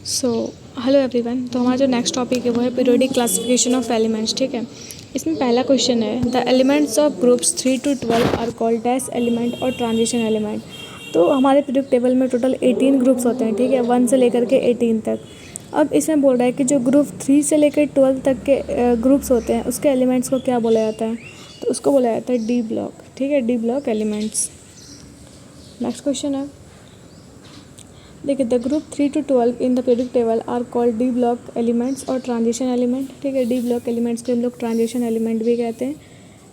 So hello everyone. तो हमारा जो नेक्स्ट टॉपिक है वो है पीरियोडिक क्लासिफिकेशन ऑफ एलिमेंट्स। ठीक है, इसमें पहला क्वेश्चन है the elements of groups 3 to 12 are called as element और ट्रांजिशन एलिमेंट। तो हमारे पीरियोडिक टेबल में टोटल 18 ग्रुप्स होते हैं। ठीक है, 1 से लेकर के 18 तक। अब इसमें बोल रहा है कि जो ग्रुप 3 से लेकर 12 तक के ग्रुप्स होते हैं उसके एलिमेंट्स को क्या बोला जाता है, तो उसको बोला जाता है डी ब्लॉक। ठीक है, D block elements. Next question है, देखिए the group 3 to 12 in the periodic table are called D block elements और ट्रांजिशन एलिमेंट। ठीक है, डी ब्लॉक एलिमेंट्स को हम लोग ट्रांजिशन एलिमेंट भी कहते हैं।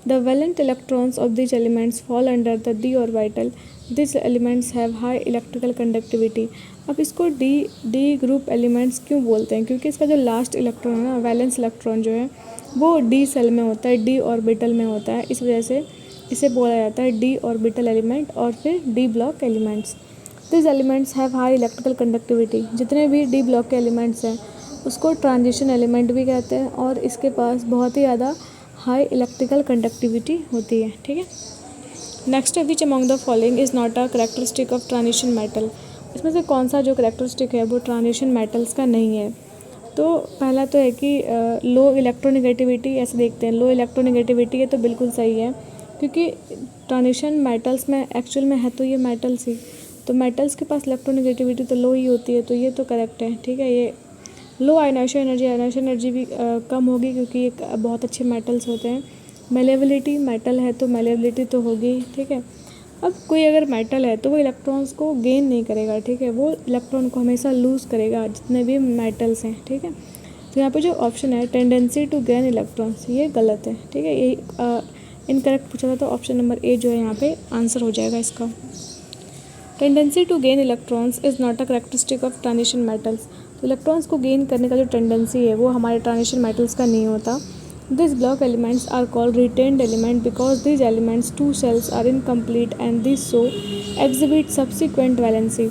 The valent electrons of this elements fall under the D orbital. This elements have high electrical conductivity. अब इसको डी ग्रुप एलिमेंट्स क्यों बोलते हैं, क्योंकि इसका जो लास्ट इलेक्ट्रॉन है ना, वैलेंस इलेक्ट्रॉन जो है वो डी सेल में होता है, डी ऑर्बिटल में होता है। इस वजह से इसे बोला जाता है डी ऑर्बिटल एलिमेंट और फिर D block elements. This elements have high electrical conductivity. जितने भी डी ब्लॉक के एलिमेंट्स हैं उसको ट्रांजिशन एलिमेंट भी कहते हैं और इसके पास बहुत ही ज़्यादा हाई इलेक्ट्रिकल कंडक्टिविटी होती है। ठीक है, नेक्स्ट है which among the following is not a characteristic of transition metal. इसमें से कौन सा जो करेक्टरिस्टिक है वो ट्रांजिशन मेटल्स का नहीं है। तो पहला तो है कि लो इलेक्ट्रोनिगेटिविटी। ऐसे देखते हैं, लो इलेक्ट्रोनिगेटिविटी है तो बिल्कुल सही है, क्योंकि ट्रांजिशन मेटल्स में एक्चुअल में है तो ये मेटल्स ही, तो मेटल्स के पास इलेक्ट्रोनिगेटिविटी तो लो ही होती है, तो ये तो करेक्ट है। ठीक है, ये लो आयनाइजेशन एनर्जी भी कम होगी क्योंकि ये बहुत अच्छे मेटल्स होते हैं। मेलेबिलिटी, मेटल है तो मेलेबिलिटी तो होगी। ठीक है, अब कोई अगर मेटल है तो वो इलेक्ट्रॉन्स को गेन नहीं करेगा। ठीक है, वो इलेक्ट्रॉन को हमेशा लूज़ करेगा जितने भी मेटल्स हैं। ठीक है, तो यहाँ पे जो ऑप्शन है टेंडेंसी टू गेन इलेक्ट्रॉन्स, ये गलत है। ठीक है, यही इनकरेक्ट पूछा था, तो ऑप्शन नंबर ए जो है यहाँ पे आंसर हो जाएगा इसका। Tendency to gain electrons is not a characteristic of transition metals. तो इलेक्ट्रॉन्स को गेन करने का जो टेंडेंसी है वो हमारे ट्रांजिशन मेटल्स का नहीं होता। This block elements are called retained element because this elements two shells are incomplete and this so exhibit subsequent valency.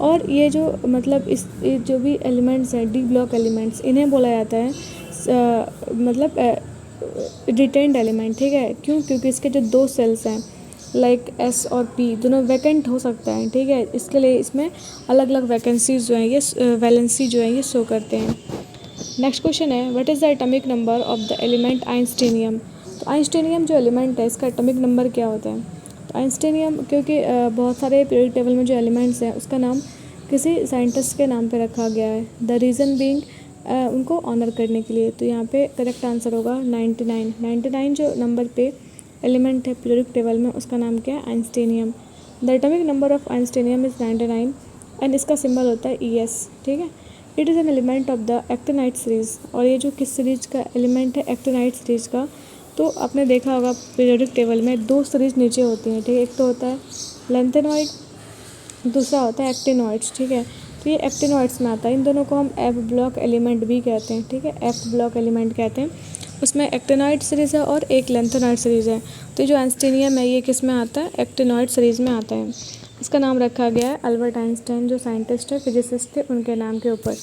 और ये जो मतलब ये जो भी एलिमेंट्स हैं डी ब्लॉक एलिमेंट्स, इन्हें बोला जाता है रिटेन्ड एलिमेंट। ठीक है, क्यों? क्योंकि इसके जो दो सेल्स हैं लाइक एस और पी दोनों वैकेंट हो सकता है। ठीक है, इसके लिए इसमें अलग अलग वैकेंसीज जो हैं ये वैलेंसी जो है ये शो करते हैं। नेक्स्ट क्वेश्चन है what is the atomic number of the element einsteinium. तो आइंस्टीनियम जो एलिमेंट है इसका एटॉमिक नंबर क्या होता है, तो आइंस्टीनियम क्योंकि बहुत सारे पीरियोडिक टेबल में जो एलिमेंट्स हैं उसका नाम किसी साइंटिस्ट के नाम पे रखा गया है, द रीज़न बीइंग उनको ऑनर करने के लिए। तो यहाँ पे करेक्ट आंसर होगा 99 जो नंबर पे एलिमेंट है पीरियोडिक टेबल में उसका नाम क्या है, einsteinium. The atomic number of einsteinium is 99 and इसका सिंबल होता है ES। ठीक है, it is an element of the actinide series. और ये जो किस सीरीज़ का एलिमेंट है, एक्टिनाइट सीरीज़ का। तो आपने देखा होगा पीरियोडिक टेबल में दो सीरीज़ नीचे होती हैं। ठीक है, एक तो होता है लेंथेनॉइड, दूसरा होता है एक्टिनॉइड्स। ठीक है, तो ये एक्टिनॉइड्स में आता है। इन दोनों को हम F ब्लॉक एलिमेंट भी कहते हैं। ठीक है, F ब्लॉक एलिमेंट कहते हैं। उसमें एक्टिनॉइड सीरीज़ है और एक लेंथेनॉइड सीरीज़ है। तो जो आइंस्टीनियम है ये किस में आता है, एक्टिनॉइड सीरीज़ में आता है। इसका नाम रखा गया है अल्बर्ट आइंस्टाइन जो साइंटिस्ट है, फिजिसिस्ट थे, उनके नाम के ऊपर।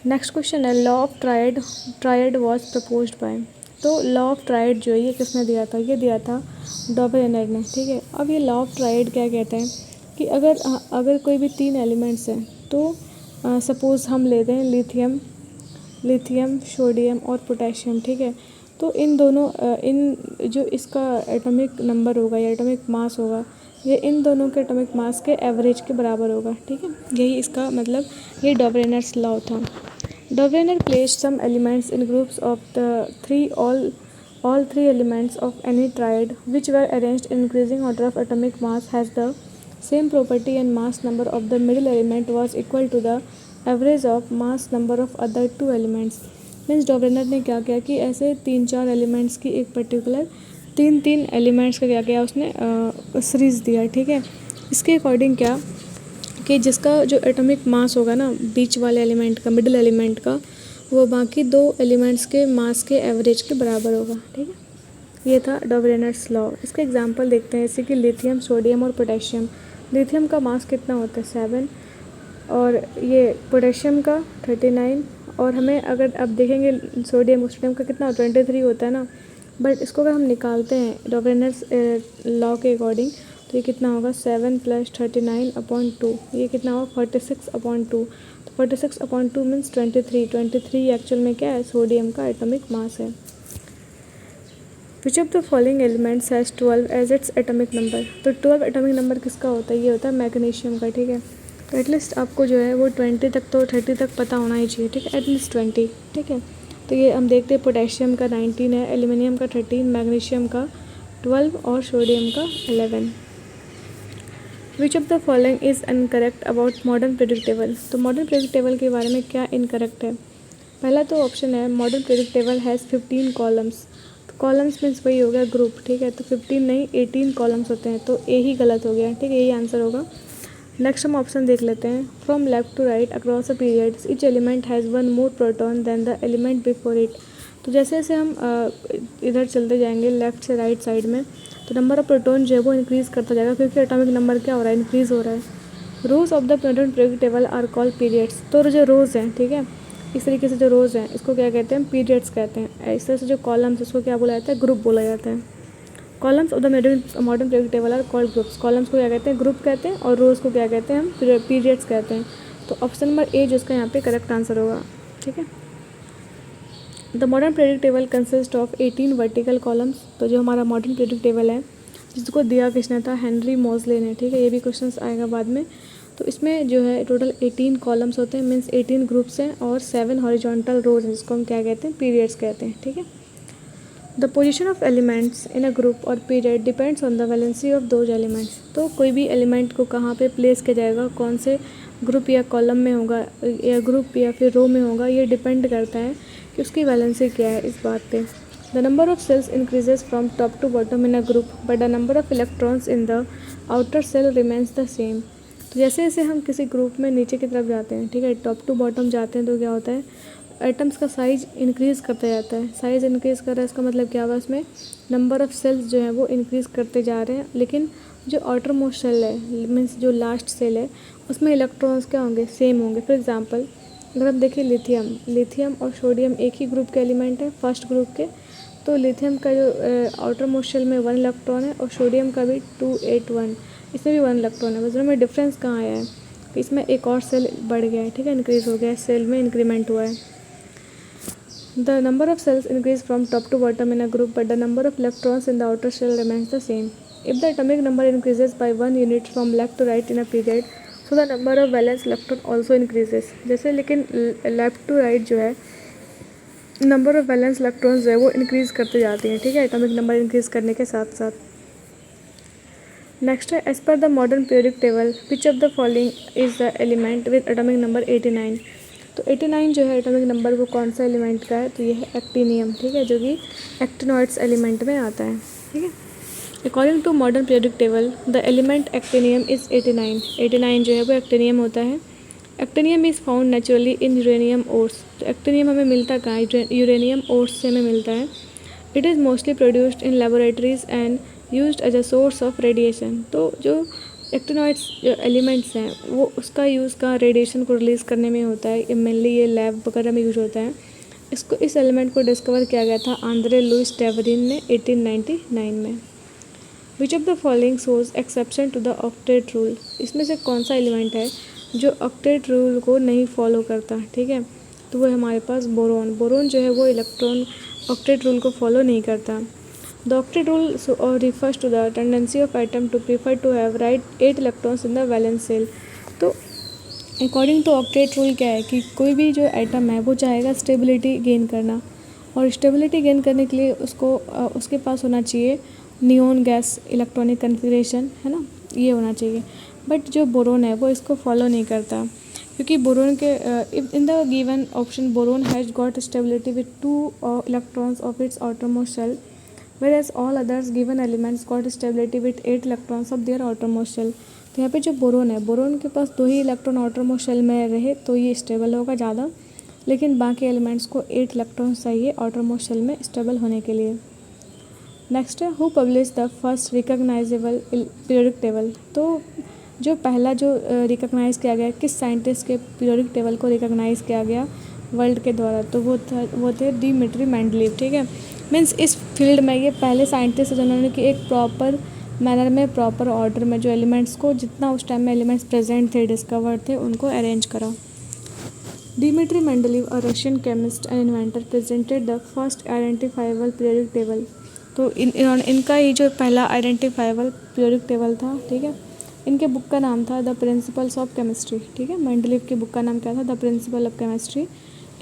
नेक्स्ट क्वेश्चन है law of triad was proposed by. तो लॉ ऑफ ट्रायड जो है ये किसने दिया था, ये दिया था डॉबरेनर ने। ठीक है, अब ये लॉ ऑफ ट्रायड क्या कहते हैं कि अगर कोई भी 3 एलिमेंट्स हैं तो सपोज़ हम लेते हैं लिथियम, सोडियम और पोटेशियम। ठीक है, तो इन दोनों इन जो इसका एटॉमिक नंबर होगा या एटॉमिक मास होगा ये इन दोनों के एटॉमिक मास के एवरेज के बराबर होगा। ठीक है, यही इसका मतलब ये डॉबरेनर्स लॉ था। Dobereiner placed some elements in groups of the three all three elements of any triad which were arranged in increasing order of atomic mass has the same property and mass number of the middle element was equal to the average of mass number of other 2 elements. Means Dobereiner ने क्या किया कि ऐसे 3-4 elements की एक particular 3 elements का क्या किया उसने सीरीज़ दिया। ठीक है, इसके अकॉर्डिंग क्या कि जिसका जो एटॉमिक मास होगा ना बीच वाले एलिमेंट का, मिडिल एलिमेंट का, वो बाकी 2 एलिमेंट्स के मास के एवरेज के बराबर होगा। ठीक है, ये था डॉबरेनर्स लॉ। इसके एग्जांपल देखते हैं जैसे कि लिथियम, सोडियम और पोटेशियम। लिथियम का मास कितना होता है 7 और ये पोटेशियम का 39। और हमें अगर अब देखेंगे सोडियम का कितना 23 होता है ना, बट इसको अगर हम निकालते हैं डॉबरेनर्स लॉ के अकॉर्डिंग तो ये कितना होगा 7 + 39/2, ये कितना होगा 46/2। तो 46/2 मीन्स 23 एक्चुअल में क्या है, सोडियम का एटॉमिक मास है। Which of the following elements has 12 as its atomic number. तो 12 एटॉमिक नंबर किसका होता है, ये होता है मैग्नीशियम का, ठीक है। तो एटलीस्ट आपको जो है वो 20 तक तो 30 तक पता होना ही चाहिए, ठीक है, एटलीस्ट 20, ठीक है। तो ये हम देखते हैं पोटेशियम का 19 है, एल्यूमिनियम का 13, मैग्नीशियम का 12 और सोडियम का 11। विच of the following is incorrect about modern periodic table. तो मॉडर्न पीरियोडिक टेबल के बारे में क्या इनकरेक्ट है। पहला तो ऑप्शन है modern periodic table has 15 columns. तो कॉलम्स मीन्स वही हो गया ग्रुप, ठीक है। तो 15 नहीं 18 कॉलम्स होते हैं, तो ए ही गलत हो गया, ठीक है, यही आंसर होगा। नेक्स्ट हम ऑप्शन देख लेते हैं। From left to right across the periods each element has one more proton than the element before it. तो जैसे जैसे हम इधर चलते जाएंगे लेफ़्ट से राइट साइड में, तो नंबर ऑफ प्रोटॉन जो है वो इंक्रीज़ करता जाएगा, क्योंकि एटॉमिक नंबर क्या हो रहा है, इंक्रीज़ हो रहा है। Rows of the modern periodic table are called periods. तो जो रोज़ हैं, ठीक है, इस तरीके से जो रोज़ हैं इसको क्या कहते हैं, पीरियड्स कहते हैं। इस तरह से जो कॉलम्स इसको क्या बोला जाता है, ग्रुप बोला जाता है। Columns of the modern periodic table are called groups. Columns को क्या कहते हैं, ग्रुप कहते हैं, और रोज़ को क्या कहते हैं, हम पीरियड्स कहते हैं। तो ऑप्शन नंबर ए जो इसका यहाँ पे करेक्ट आंसर होगा, ठीक है। The modern periodic table consist of 18 vertical columns. तो जो हमारा मॉडर्न पीरियोडिक टेबल है जिसको दिया किसने था, हेनरी मोज़ले ने, ठीक है, ये भी क्वेश्चन आएगा बाद में। तो इसमें जो है टोटल 18 कॉलम्स होते हैं, मीन्स 18 ग्रुप्स हैं, और 7 हॉरिजॉन्टल रोज हैं, जिसको हम क्या कहते हैं, पीरियड्स कहते हैं, ठीक है। The position of elements in a group और period depends on the valency of those elements. तो कोई भी एलिमेंट को कहाँ पे प्लेस किया जाएगा, कौन से ग्रुप या कॉलम में होगा, या ग्रुप या फिर रो में होगा, ये डिपेंड करता है कि उसकी वैलेंसी क्या है इस बात पे। The number of shells increases from top to bottom in a group but the number of electrons in the outer shell remains the same. तो जैसे जैसे हम किसी ग्रुप में नीचे की तरफ जाते हैं, ठीक है, टॉप टू बॉटम जाते हैं, तो क्या होता है, एटम्स का साइज इंक्रीज़ करता जाता है। साइज़ इंक्रीज़ कर रहा है, इसका मतलब क्या होगा, इसमें नंबर ऑफ़ सेल्स जो है वो इंक्रीज़ करते जा रहे हैं, लेकिन जो आउटर मोस्ट सेल है मीन्स जो लास्ट सेल है उसमें इलेक्ट्रॉन्स क्या होंगे, सेम होंगे। फॉर एग्जांपल अगर हम देखें लिथियम और सोडियम एक ही ग्रुप के एलिमेंट है, फर्स्ट ग्रुप के। तो लिथियम का जो आउटर मोस्ट सेल में 1 इलेक्ट्रॉन है, और सोडियम का भी 281, इसमें भी 1 इलेक्ट्रॉन है। बस में डिफरेंस कहाँ आया है, कि इसमें एक और सेल बढ़ गया है, ठीक है, इंक्रीज़ हो गया है, सेल में इंक्रीमेंट हुआ है। The number of cells increase from top to bottom in a group, but the number of electrons in the outer shell remains the same. If the atomic number increases by 1 unit from left to right in a period, so the number of valence electron also increases. जैसे लेकिन left to right जो है number of valence electrons जो है वो increase करते जाते हैं, ठीक है, एटॉमिक नंबर इंक्रीज़ करने के साथ साथ। नेक्स्ट है as per the modern periodic table which of the following is the element with atomic number 89। तो 89 जो है एटॉमिक नंबर वो कौन सा एलिमेंट का है, तो ये है एक्टिनियम, ठीक है, जो कि एक्टिनॉइड्स एलिमेंट में आता है, ठीक है। According to modern periodic table the element actinium is 89 जो है वो एक्टिनियम होता है। Actinium is found naturally in uranium ores. तो एक्टिनियम हमें मिलता कहाँ है, यूरेनियम ओर्स से हमें मिलता है। It is mostly produced in laboratories and used as a source of radiation. तो जो एक्टिनॉइड्स जो एलिमेंट्स हैं वो उसका यूज़ का रेडिएशन को रिलीज़ करने में होता है, मेनली ये लैब वगैरह में यूज होता है। इस एलिमेंट को डिस्कवर किया गया था आंद्रे लुइस टेवरिन ने 1899 में। Which of the following shows exception to the octet rule. इसमें से कौन सा एलिमेंट है जो ऑक्टेट रूल को नहीं फॉलो करता, ठीक है, तो वो हमारे पास बोरोन जो है वो इलेक्ट्रॉन ऑक्टेट रूल को फॉलो नहीं करता। The octet rule refers to the tendency of atom to prefer to have right 8 electrons in the valence shell। तो अकॉर्डिंग टू ऑक्टेट रूल क्या है कि कोई भी जो एटम है वो चाहेगा स्टेबिलिटी गेन करना, और स्टेबिलिटी गेन करने के लिए उसको उसके पास होना चाहिए नियॉन गैस इलेक्ट्रॉनिक कन्फिग्रेशन, है ना, ये होना चाहिए। बट जो बोरोन है वो इसको फॉलो नहीं करता, क्योंकि बोरोन के in the given option boron has got stability with 2 electrons of its outermost shell, whereas all others given elements got stability with 8 electrons of their outermost shell। तो यहाँ पे जो बोरोन है, बोरोन के पास 2 ही इलेक्ट्रॉन आउटरमोस्ट शेल में रहे तो ये स्टेबल होगा ज़्यादा, लेकिन बाकी एलिमेंट्स को 8 इलेक्ट्रॉन्स चाहिए आउटरमोस्ट शेल में स्टेबल होने के लिए। नेक्स्ट है who publish the first recognisable periodic table. तो जो पहला जो रिकॉग्नाइज़ किया गया, किस साइंटिस्ट के पीरियोडिक टेबल को रिकॉग्नाइज़ किया गया वर्ल्ड के द्वारा, तो वो थे डिमिट्री मेंडलीव, ठीक है। मीन्स इस फील्ड में ये पहले साइंटिस्ट जिन्होंने कि एक प्रॉपर मैनर में, प्रॉपर ऑर्डर में, जो एलिमेंट्स को जितना उस टाइम में एलिमेंट्स प्रेजेंट थे, डिस्कवर्ड थे, उनको अरेंज करा। Dmitry Mendeleev, a Russian chemist and inventor, presented the first identifiable periodic table। तो इनका ये जो पहला आइडेंटिफाइबल पीरियोडिक टेबल था, ठीक है। इनके बुक का नाम था द प्रिंसिपल्स ऑफ केमिस्ट्री, ठीक है। मेंडलीव की बुक का नाम क्या था? The principle of chemistry.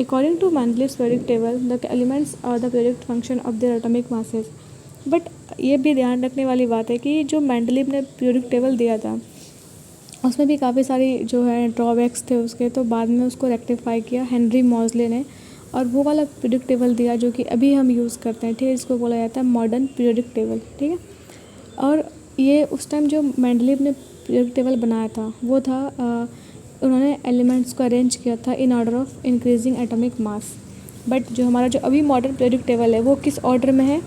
According to Mendeleev's periodic table, the elements are the periodic function of their atomic masses. But ये भी ध्यान रखने वाली बात है कि जो मेंडलीव ने पीरियोडिक टेबल दिया था, उसमें भी काफ़ी सारी जो है ड्रॉबैक्स थे उसके, तो बाद में उसको रेक्टिफाई किया हेनरी मॉजले ने, और वो वाला पीरियोडिक टेबल दिया जो कि अभी हम यूज़ करते हैं, ठीक है। इसको बोला जाता है मॉडर्न पीरियोडिक टेबल, ठीक है। और ये उस टाइम जो मेंडलीव ने पीरियोडिक टेबल बनाया था वो था उन्होंने एलिमेंट्स को अरेंज किया था in order of increasing atomic mass. But जो हमारा जो अभी मॉडर्न पीरियोडिक टेबल है वो किस ऑर्डर में है?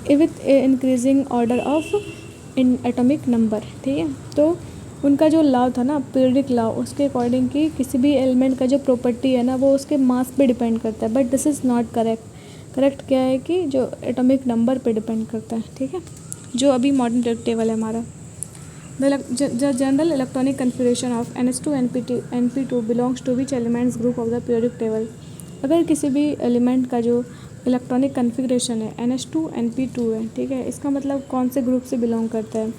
With increasing order of in atomic number, ठीक है। तो उनका जो लॉ था ना, पीरियोडिक लॉ, उसके अकॉर्डिंग कि किसी भी एलिमेंट का जो प्रॉपर्टी है ना वो उसके मास पे डिपेंड करता है। But this is not correct. Correct क्या है कि जो एटॉमिक नंबर पे डिपेंड करता है, ठीक है, जो अभी मॉडर्न पीरियोडिक टेबल है हमारा। The general electronic configuration of NH2 NP2 belongs to which elements group of the periodic table. अगर किसी भी एलिमेंट का जो इलेक्ट्रॉनिक कन्फिगरेशन है NH2 NP2 है, ठीक है, इसका मतलब कौन से ग्रुप से बिलोंग करता है?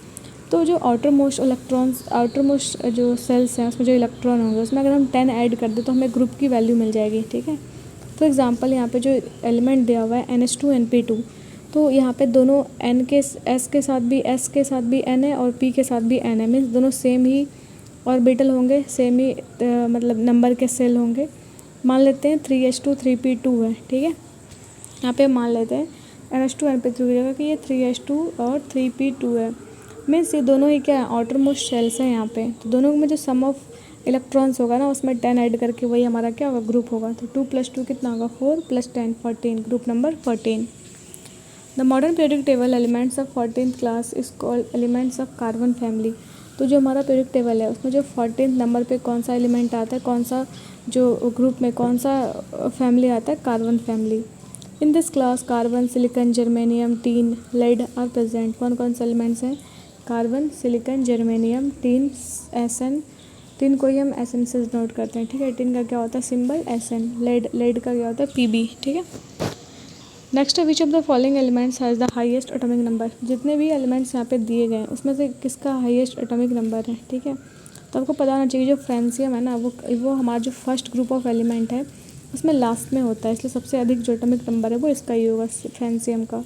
तो जो आउटर मोस्ट जो सेल्स हैं उसमें जो इलेक्ट्रॉन होंगे उसमें अगर हम 10 ऐड कर दें तो हमें ग्रुप की वैल्यू मिल जाएगी, ठीक है। फॉर एग्जांपल यहाँ पे जो एलिमेंट दिया हुआ है NH2 NP2, तो यहाँ पे दोनों S के साथ भी N है और P के साथ भी N है, मीन्स दोनों सेम ही ऑर्बिटल होंगे, सेम ही मतलब नंबर के सेल होंगे। मान लेते हैं 3s2 3p2 है, ठीक है। यहाँ पे मान लेते हैं NH2 NP2 की जगह कि ये 3s2 और 3p2 है, मीन्स ये दोनों ही क्या है? आउटर मोस्ट सेल्स हैं यहाँ पे। तो दोनों में जो सम ऑफ इलेक्ट्रॉन्स होगा ना उसमें 10 ऐड करके वही हमारा क्या होगा? ग्रुप होगा। तो 2 + 2 कितना होगा? 4 + 10 14, group number 14। The modern periodic table elements of 14th class is called elements of carbon family. तो जो हमारा पीरियोडिक टेबल है उसमें जो 14th नंबर पे कौन सा एलिमेंट आता है, कौन सा जो ग्रुप में कौन सा फैमिली आता है? Carbon family. In this class carbon, silicon, germanium, tin, lead are present. कौन कौन से एलिमेंट्स हैं? Carbon, silicon, germanium, tin, SN। Tin को ही हम SN से नोट करते हैं, ठीक है। टीन का क्या होता है सिंबल? SN। लेड का क्या होता है? PB, ठीक है। नेक्स्ट है which of the following elements has the highest atomic number. जितने भी एलिमेंट्स यहाँ पे दिए गए हैं उसमें से किसका हाईएस्ट एटॉमिक नंबर है, ठीक है। तो आपको पता होना चाहिए जो फ्रेंसियम है ना वो हमारा जो फर्स्ट ग्रुप ऑफ एलिमेंट है उसमें लास्ट में होता है, इसलिए सबसे अधिक जो एटॉमिक नंबर है वो इसका ही होगा, फ्रेंसियम का।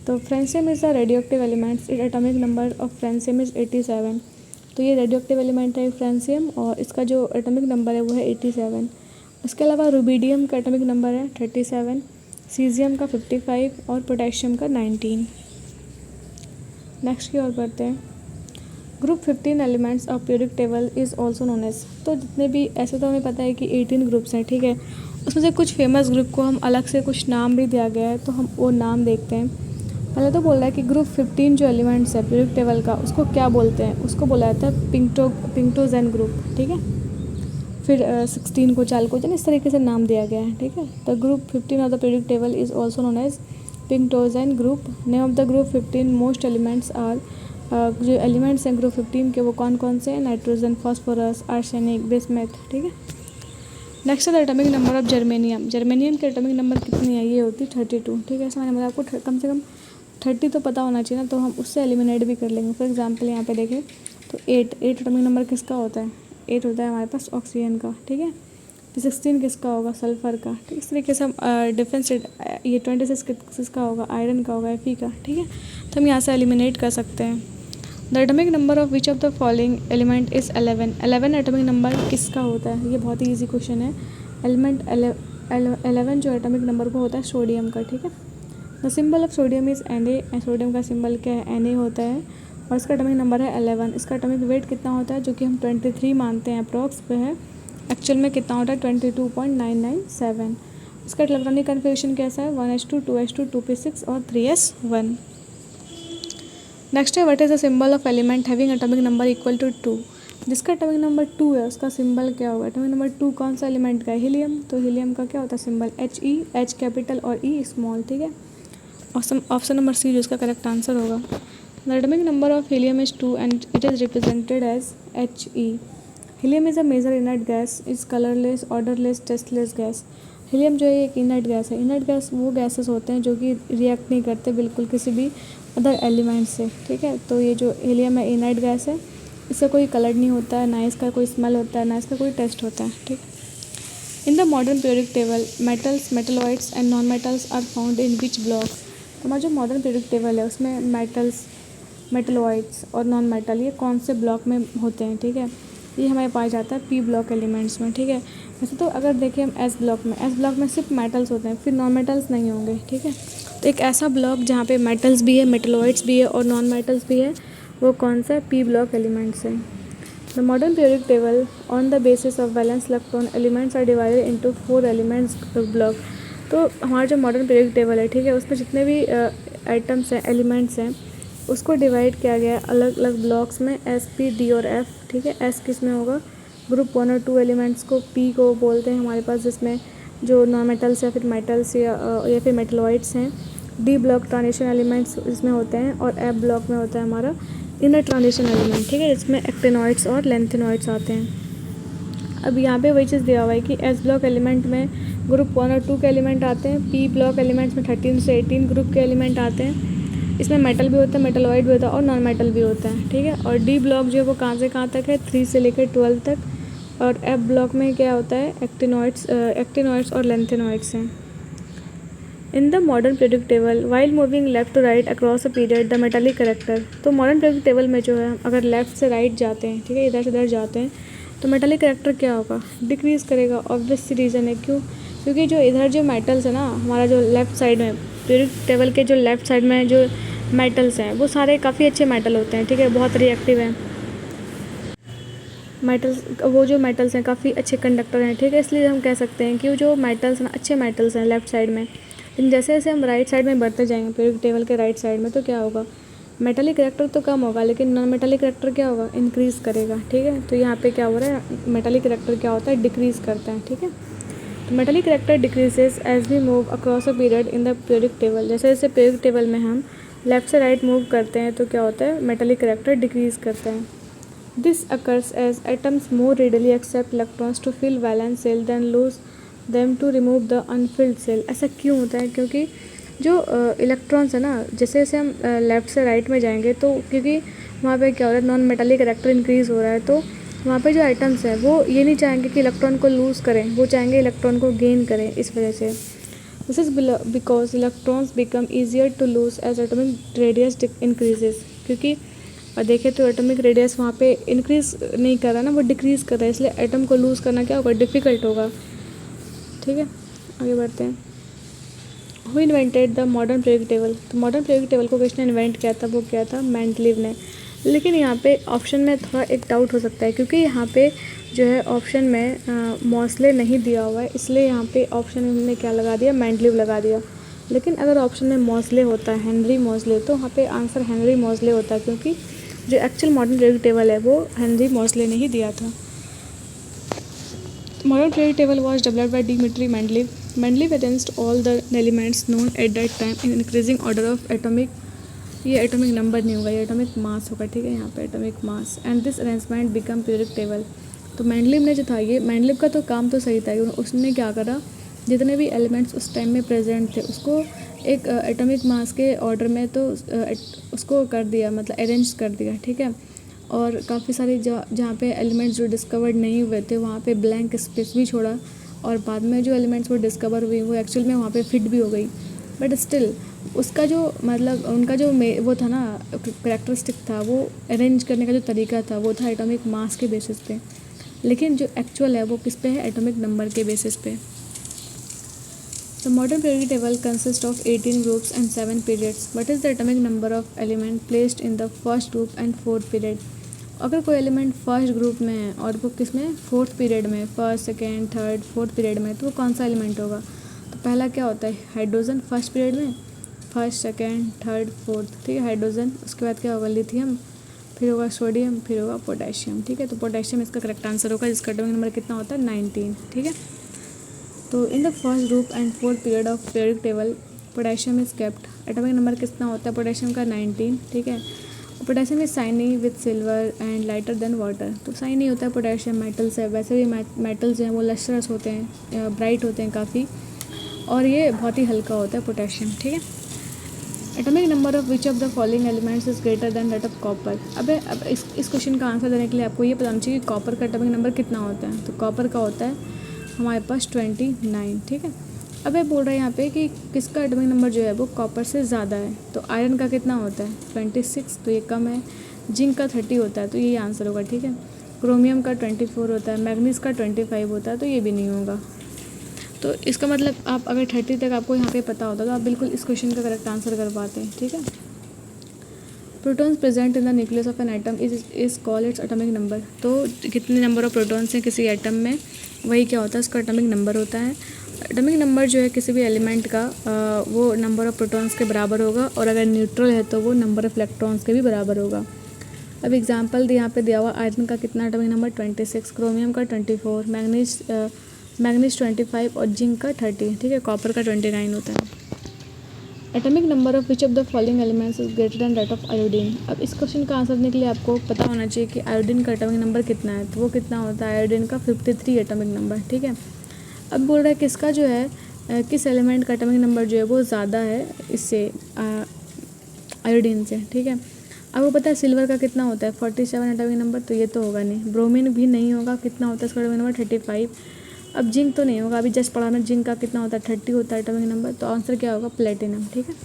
तो francium is the radioactive elements. It atomic number of francium is 87। तो ये रेडियोएक्टिव एलिमेंट है फ्रेंसियम और इसका जो एटॉमिक नंबर है वो है 87। इसके अलावा रुबिडियम का एटॉमिक नंबर है 37, सीजियम का 55 और पोटेशियम का 19। नेक्स्ट की ओर बढ़ते हैं। Group 15 elements of periodic table is also known as. तो जितने भी ऐसे तो हमें पता है कि 18 ग्रुप्स हैं, ठीक है। उसमें से कुछ फेमस ग्रुप को हम अलग से कुछ नाम भी दिया गया है, तो हम वो नाम देखते हैं। पहले तो बोल रहा है कि ग्रुप 15 जो एलिमेंट्स है पीरियोडिक टेबल का उसको क्या बोलते हैं? उसको बोला जाता है पिंक्टोजेन ग्रुप, ठीक है। फिर 16 को चालकोजन, इस तरीके से नाम दिया गया है, ठीक है। The group 15 of the periodic table is also known as pnictogen group. Name of the group 15 most elements are. जो एलिमेंट्स हैं ग्रुप 15 के वो कौन कौन से हैं? नाइट्रोजन, फास्फोरस, आर्सेनिक, बिस्मथ, ठीक है। नेक्स्ट है the atomic number of germanium. Germanium के एटॉमिक नंबर कितनी है? ये होती 32, ठीक है। इसमें मतलब आपको कम से कम 30 तो पता होना चाहिए ना, तो हम उससे एलिमिनेट भी कर लेंगे। फॉर एग्जांपल यहाँ पे देखें तो 8 एटॉमिक नंबर किसका होता है? 8 होता है हमारे पास ऑक्सीजन का, ठीक है। फिर 16 किसका होगा? सल्फर का, ठीक। इस तरीके से हम डिफरेंस ये 26 किसका होगा? आयरन का होगा, Fe का, ठीक है। तो हम यहाँ से एलिमिनेट कर सकते हैं। The atomic number of which of the following element is 11। 11 atomic number किसका होता है? ये बहुत ही ईजी क्वेश्चन है। एलिमेंट 11 जो एटॉमिक नंबर को होता है सोडियम का, ठीक है। The symbol of sodium is Na। Sodium का सिंबल क्या है? Na होता है और इसका एटॉमिक नंबर है 11। इसका एटॉमिक वेट कितना होता है? जो कि हम 23 मानते हैं अप्रॉक्स, पे है एक्चुअल में कितना होता है? 22.997। इसका इलेक्ट्रॉनिक कन्फिगरेशन कैसा है? 1s2 2s2 2p6 और 3s1। नेक्स्ट है what is the symbol of element having atomic number equal to 2। जिसका एटॉमिक नंबर 2 है उसका सिंबल क्या होगा? एटॉमिक नंबर 2 कौन सा एलिमेंट का है? हीलियम। तो हीलियम का क्या होता है सिंबल? He, H कैपिटल और E स्मॉल, ठीक है। ऑप्शन नंबर C जो इसका करेक्ट आंसर होगा। The atomic number of helium is 2 and it is represented as He. Helium is a major inert gas, is colorless, odorless, tasteless gas. Helium जो है एक inert gas है। Inert gas वो gases होते हैं जो कि रिएक्ट नहीं करते बिल्कुल किसी भी अदर एलिमेंट से, ठीक है। तो ये जो हीलियम है इनर्ट गैस है, इसका कोई कलर नहीं होता है, ना इसका कोई स्मेल होता है, ना इसका कोई टेस्ट होता है, ठीक। In the modern periodic table metals, metalloids and non metals are found in which block. हमारा जो मॉडर्न पीरियोडिक टेबल है उसमें मेटल्स, मेटलॉइड्स और नॉन मेटल ये कौन से ब्लॉक में होते हैं, ठीक है। ये हमें पाया जाता है पी ब्लॉक एलिमेंट्स में, ठीक है। वैसे तो अगर देखें हम एस ब्लॉक में सिर्फ मेटल्स होते हैं, फिर नॉन मेटल्स नहीं होंगे, ठीक है। तो एक ऐसा ब्लॉक जहाँ पे मेटल्स भी है, मेटलॉइड्स भी है और नॉन मेटल्स भी है, वो कौन सा है, पी ब्लॉक एलिमेंट्स है। The modern periodic table on the basis of valence electron elements are divided into 4 elements block. तो हमारा जो मॉडर्न पीरियोडिक टेबल है, ठीक है, उसमें जितने भी आइटम्स हैं, एलिमेंट्स हैं, उसको डिवाइड किया गया है अलग अलग ब्लॉक्स में, एस, पी, डी और एफ, ठीक है। एस किस में होगा, ग्रुप 1 और 2 एलिमेंट्स को, पी को बोलते हैं हमारे पास जिसमें जो नॉन मेटल्स या फिर मेटल्स या फिर मेटलॉइड्स हैं। डी ब्लॉक ट्रांजिशन एलिमेंट्स इसमें होते हैं और एफ ब्लॉक में होता है हमारा इनर ट्रांजिशन एलिमेंट, ठीक है, जिसमें एक्टिनॉइड्स और लेंथेनॉइड्स आते हैं। अब यहाँ पे वही चीज़ दिया हुआ है कि एस ब्लॉक एलिमेंट में ग्रुप 1 और 2 के एलिमेंट आते हैं, पी ब्लॉक एलिमेंट्स में 13 से 18 ग्रुप के एलिमेंट आते हैं। इसमें मेटल भी होता है, मेटलॉइड भी होता है और नॉन मेटल भी होता है, ठीक है। और डी ब्लॉक जो है वो कहाँ से कहाँ तक है, 3 से लेकर 12 तक। और एफ ब्लॉक में क्या होता है, एक्टिनॉइड्स और लेंथेनॉइड्स हैं। In the modern periodic table while moving left to right across a period the metallic character. तो मॉडर्न पीरियोडिक टेबल में जो है अगर लेफ्ट से राइट जाते हैं, ठीक है, इधर से उधर जाते हैं, तो मेटालिक करेक्टर क्या होगा, डिक्रीज़ करेगा। ऑब्वियस सी रीज़न है, क्यों, क्योंकि जो इधर जो मेटल्स है ना, हमारा जो लेफ़्ट साइड में पीरियोडिक टेबल के जो लेफ़्ट साइड में जो मेटल्स हैं वो सारे काफ़ी अच्छे मेटल होते हैं, ठीक है, बहुत रिएक्टिव हैं मेटल्स। वो जो मेटल्स हैं काफ़ी अच्छे कंडक्टर हैं, ठीक है। इसलिए हम कह सकते हैं कि वो जो मेटल्स हैं अच्छे मेटल्स हैं लेफ़्ट साइड में। लेकिन जैसे जैसे हम राइट साइड में बढ़ते जाएंगे पीरियोडिक टेबल के राइट साइड में, तो क्या होगा, मेटालिक करेक्टर तो कम होगा लेकिन नॉन मेटालिक करेक्टर क्या होगा, इंक्रीज़ करेगा, ठीक है। तो यहाँ पे क्या हो रहा है, मेटालिक करेक्टर क्या होता है, डिक्रीज़ करता है, ठीक है। तो metallic character decreases as we move across a period in the periodic table. जैसे जैसे पीरियोडिक टेबल में हम लेफ़्ट से राइट मूव करते हैं तो क्या होता है, मेटालिक करेक्टर डिक्रीज़ करता है। This occurs as atoms more readily accept electrons to fill valence shell than lose them to remove the unfilled shell. ऐसा क्यों होता है, क्योंकि जो इलेक्ट्रॉन्स है ना, जैसे जैसे हम लेफ़्ट से राइट में जाएंगे तो क्योंकि वहाँ पे क्या हो रहा है, नॉन मेटालिक करेक्टर इंक्रीज़ हो रहा है, तो वहाँ पे जो आइटम्स हैं वो ये नहीं चाहेंगे कि इलेक्ट्रॉन को लूज़ करें, वो चाहेंगे इलेक्ट्रॉन को गेन करें। इस वजह से this is because electrons become easier to lose as atomic radius increases. क्योंकि और देखें तो एटॉमिक रेडियस वहाँ पे इंक्रीज़ नहीं कर रहा ना, वो डिक्रीज़ कर रहा है, इसलिए एटम को लूज़ करना क्या होगा, डिफ़िकल्ट होगा, ठीक है। आगे बढ़ते हैं। Who invented the modern periodic table. तो मॉडर्न पीरियोडिक टेबल को किसने इन्वेंट किया था, वो क्या था, मेंडलीव ने। लेकिन यहाँ पे ऑप्शन में थोड़ा एक डाउट हो सकता है, क्योंकि यहाँ पे जो है ऑप्शन में मॉसले नहीं दिया हुआ है, इसलिए यहाँ पे ऑप्शन में हमने क्या लगा दिया, मेंडलीव लगा दिया। लेकिन अगर ऑप्शन में मॉसले होता है, हेनरी मॉसले, तो वहाँ पे आंसर हेनरी मॉसले होता है, क्योंकि जो एक्चुअल मॉडर्न पीरियोडिक टेबल है वो हेनरी मॉसले ने ही दिया था। Modern periodic table was developed by Dmitry Mendeleev. Mendeleev arranged all the elements known at that time in increasing order of atomic, ये एटॉमिक नंबर नहीं होगा, ये एटॉमिक मास होगा, ठीक है, यहाँ पे atomic mass, and this arrangement become periodic table. तो मेंडलीव ने जो था, ये मेंडलीव का तो काम तो सही था, उसने क्या करा, जितने भी एलिमेंट्स उस टाइम में प्रेजेंट थे उसको एक एटॉमिक मास के ऑर्डर में तो उसको कर दिया, मतलब अरेंज कर दिया, ठीक है। और काफ़ी सारे जहाँ पे एलिमेंट्स जो डिस्कवर्ड नहीं हुए थे वहाँ पे ब्लैंक स्पेस भी छोड़ा, और बाद में जो एलिमेंट्स वो डिस्कवर हुई वो एक्चुअल में वहाँ पे फिट भी हो गई। बट स्टिल उसका जो मतलब उनका जो वो था ना, करैक्टरिस्टिक था, वो अरेंज करने का जो तरीका था वो था एटॉमिक मास के बेसिस पे, लेकिन जो एक्चुअल है वो किस पे है, एटॉमिक नंबर के बेसिस पे। The modern periodic table consists of 18 groups and 7 periods. What is the atomic number of element placed in the first group and fourth period? अगर कोई एलिमेंट फर्स्ट ग्रुप में है और वो किस में, फोर्थ पीरियड में, first second third fourth period में, तो वो कौन सा एलिमेंट होगा। तो पहला क्या होता है, हाइड्रोजन फर्स्ट पीरियड में, फर्स्ट सेकेंड थर्ड फोर्थ, ठीक है, हाइड्रोजन। उसके बाद क्या होगा, लिथियम, फिर होगा सोडियम, फिर होगा पोटेशियम, ठीक है। तो पोटेशियम इसका करेक्ट आंसर होगा, जिसका एटॉमिक नंबर कितना होता है, 19, ठीक है। तो in the first group and fourth period of periodic table potassium is kept. Atomic number कितना होता है पोटेशियम का, 19, ठीक है। Potassium is shiny with silver and lighter than water. तो साइनी होता है पोटेशियम, मेटल्स है, वैसे भी मेटल्स हैं वो लस्ट्रस होते हैं, ब्राइट होते हैं काफ़ी, और ये बहुत ही हल्का होता है पोटेशियम, ठीक है। Atomic number of which of the following elements is greater than that of copper. अब इस क्वेश्चन का आंसर देने के लिए आपको ये पता होना चाहिए कि कॉपर का एटॉमिक नंबर कितना होता है। तो कॉपर का होता है हमारे पास 29, ठीक है। अब ये बोल रहा है यहाँ पे कि किसका एटॉमिक नंबर जो है वो कॉपर से ज़्यादा है। तो आयरन का कितना होता है 26, तो ये कम है। जिंक का 30 होता है, तो ये आंसर होगा, ठीक है। क्रोमियम का 24 होता है, मैग्नीज का 25 होता है, तो ये भी नहीं होगा। तो इसका मतलब आप अगर 30 तक आपको यहाँ पे पता होता तो आप बिल्कुल इस क्वेश्चन का करेक्ट आंसर कर पाते हैं, ठीक है। Protons present in the nucleus of an atom is called its atomic number. तो कितने नंबर ऑफ प्रोटॉन्स हैं किसी एटम में, वही क्या होता है, उसका एटॉमिक नंबर होता है। एटॉमिक नंबर जो है किसी भी एलिमेंट का वो नंबर ऑफ प्रोटॉन्स के बराबर होगा, और अगर न्यूट्रल है तो वो नंबर ऑफ इलेक्ट्रॉन्स के भी बराबर होगा। अब एग्जांपल यहाँ पे दिया हुआ, आयरन का कितना एटॉमिक नंबर 26, क्रोमियम का 24, मैग्नीज 25 और जिंक का 30, ठीक है। कॉपर का 29 होता है। Atomic number of which of the following elements is greater than that of iodine. अब इस क्वेश्चन का आंसर देने के लिए आपको पता होना चाहिए कि आयोडीन का एटॉमिक नंबर कितना है। तो वो कितना होता है, आयोडीन का 53 एटॉमिक नंबर, ठीक है। अब बोल रहा है किसका जो है किस एलिमेंट का एटॉमिक नंबर जो है वो ज़्यादा है इससे आयोडीन से, ठीक है। आपको पता है सिल्वर का कितना होता है 47 एटॉमिक नंबर, तो ये तो होगा नहीं। ब्रोमीन भी नहीं होगा, कितना होता है इसका एटॉमिक नंबर 35। अब जिंक तो नहीं होगा, अभी जस्ट पढ़ा ना, जिंक का कितना होता है 30 होता है एटॉमिक नंबर। तो आंसर क्या होगा, प्लेटिनम, ठीक है।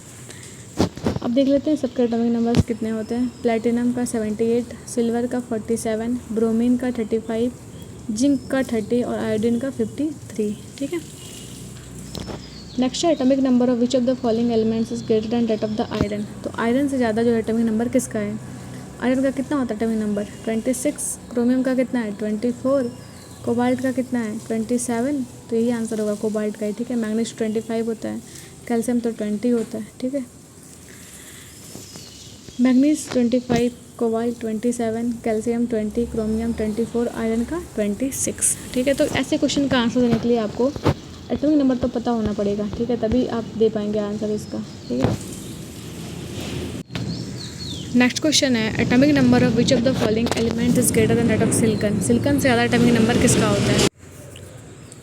अब देख लेते हैं सबके एटॉमिक नंबर्स कितने होते हैं। प्लेटिनम का 78, सिल्वर का 47, ब्रोमीन का 35, जिंक का 30 और आयोडीन का 53, ठीक है। नेक्स्ट है atomic number of which of the following elements is greater than that of the iron. तो आयरन से ज़्यादा जो एटॉमिक नंबर किसका है, आयरन का कितना होता है एटॉमिक नंबर 26, क्रोमियम का कितना है 24, कोबाल्ट का कितना है 27, तो यही आंसर होगा कोबाल्ट का ही, ठीक है। मैग्नीज 25 होता है, कैल्शियम तो 20 होता है, ठीक है। Manganese 25, cobalt 27, calcium 20, chromium 24, iron का 26, ठीक है। तो ऐसे क्वेश्चन का आंसर देने के लिए आपको एटॉमिक नंबर तो पता होना पड़ेगा, ठीक है, तभी आप दे पाएंगे आंसर इसका, ठीक है। नेक्स्ट क्वेश्चन है atomic number of which of the following element is greater than that of silicon. Silicon से ज़्यादा एटॉमिक नंबर किसका होता है।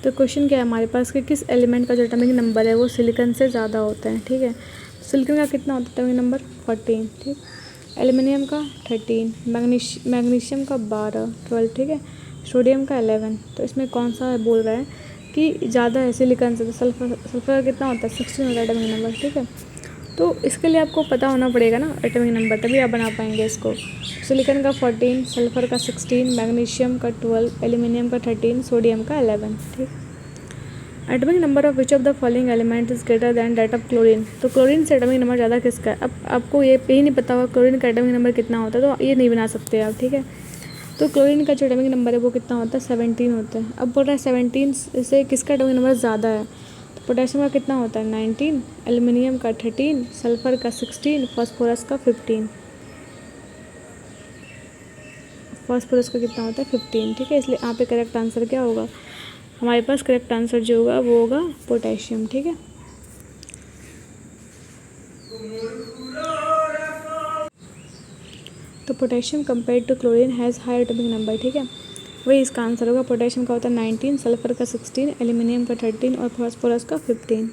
तो क्वेश्चन क्या है हमारे पास कि किस एलिमेंट का जो एटॉमिक नंबर है वो सिलिकॉन से ज़्यादा होता है, ठीक है। सिलिकॉन का कितना होता है एटॉमिक नंबर 14, ठीक। एल्युमिनियम का 13, मैग्नीशियम का 12, ठीक है। सोडियम का 11। तो इसमें कौन सा बोल रहा है कि ज़्यादा है सिलिकॉन से। तो सल्फर का कितना होता है 16 होता है एटॉमिक नंबर, ठीक है। तो इसके लिए आपको पता होना पड़ेगा ना एटॉमिक नंबर, तभी आप बना पाएंगे इसको। सिलिकॉन का 14, सल्फर का 16, मैग्नीशियम का 12, एल्युमिनियम का 13, सोडियम का 11, ठीक। Atomic number of which of the following element is greater than that of chlorine. तो क्लोरीन से एटॉमिक नंबर ज़्यादा किसका है। अब आपको ये ही नहीं पता होगा क्लोरीन का एटॉमिक नंबर कितना होता है, तो ये नहीं बना सकते आप, ठीक है। तो क्लोरीन का जो एटॉमिक नंबर है वो कितना होता है 17 होता है। अब बोल रहा है 17 से किसका एटॉमिक नंबर ज़्यादा है। तो पोटेशियम का कितना होता है 19, एल्युमिनियम का 13, सल्फर का 16, फास्फोरस का 15। फास्फोरस का कितना होता है 15, ठीक है। इसलिए यहाँ पे करेक्ट आंसर क्या होगा, हमारे पास करेक्ट आंसर जो होगा वो होगा पोटेशियम, ठीक है। तो potassium compare to chlorine has high atomic number, ठीक है। वही इसका आंसर होगा। पोटेशियम का होता है 19, सल्फर का 16, एल्युमिनियम का 13 और फास्फोरस का 15।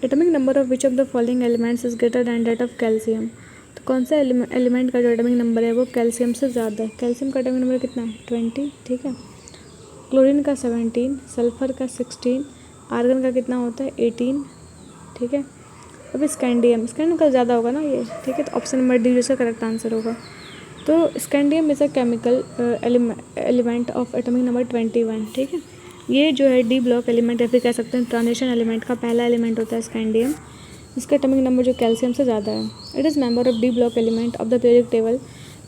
Atomic number of which of the following elements is greater than that of calcium. तो कौन सा एलिमेंट का जो एटॉमिक नंबर है वो कैल्शियम से ज़्यादा है। कैल्शियम का एटॉमिक नंबर कितना है 20, ठीक है। क्लोरीन का 17, सल्फर का 16, आर्गन का कितना होता है 18, ठीक है। अब स्कैंडियम का ज़्यादा होगा ना ये, ठीक है। तो ऑप्शन नंबर डी जिसका करेक्ट आंसर होगा। तो scandium is a chemical element of atomic number 21, ठीक है। ये जो है डी ब्लॉक एलिमेंट या फिर कह सकते हैं ट्रांजिशन एलिमेंट का पहला एलिमेंट होता है स्कैंडियम। इसका एटॉमिक नंबर जो कैल्शियम से ज़्यादा है। It is member of D block element of the periodic table.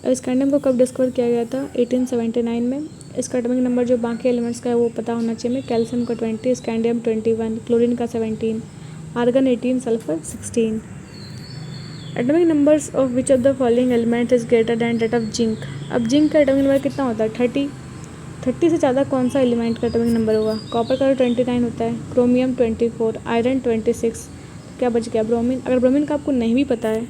Scandium को कब डिस्कवर किया गया था 1879 में। इसका एटॉमिक नंबर जो बाकी एलिमेंट्स का है वो पता होना चाहिए। कैल्शियम का 20, स्कैंडियम 21, क्लोरीन का 17, argon 18, sulphur 16। Atomic numbers of which of the following element is greater than that of zinc. अब जिंक का एटॉमिक नंबर कितना होता है 30 से ज़्यादा कौन सा एलिमेंट का एटॉमिक नंबर होगा। कॉपर का 29 होता है, क्रोमियम 24, आयरन 26, क्या बच गया ब्रोमीन। अगर ब्रोमीन का आपको नहीं भी पता है,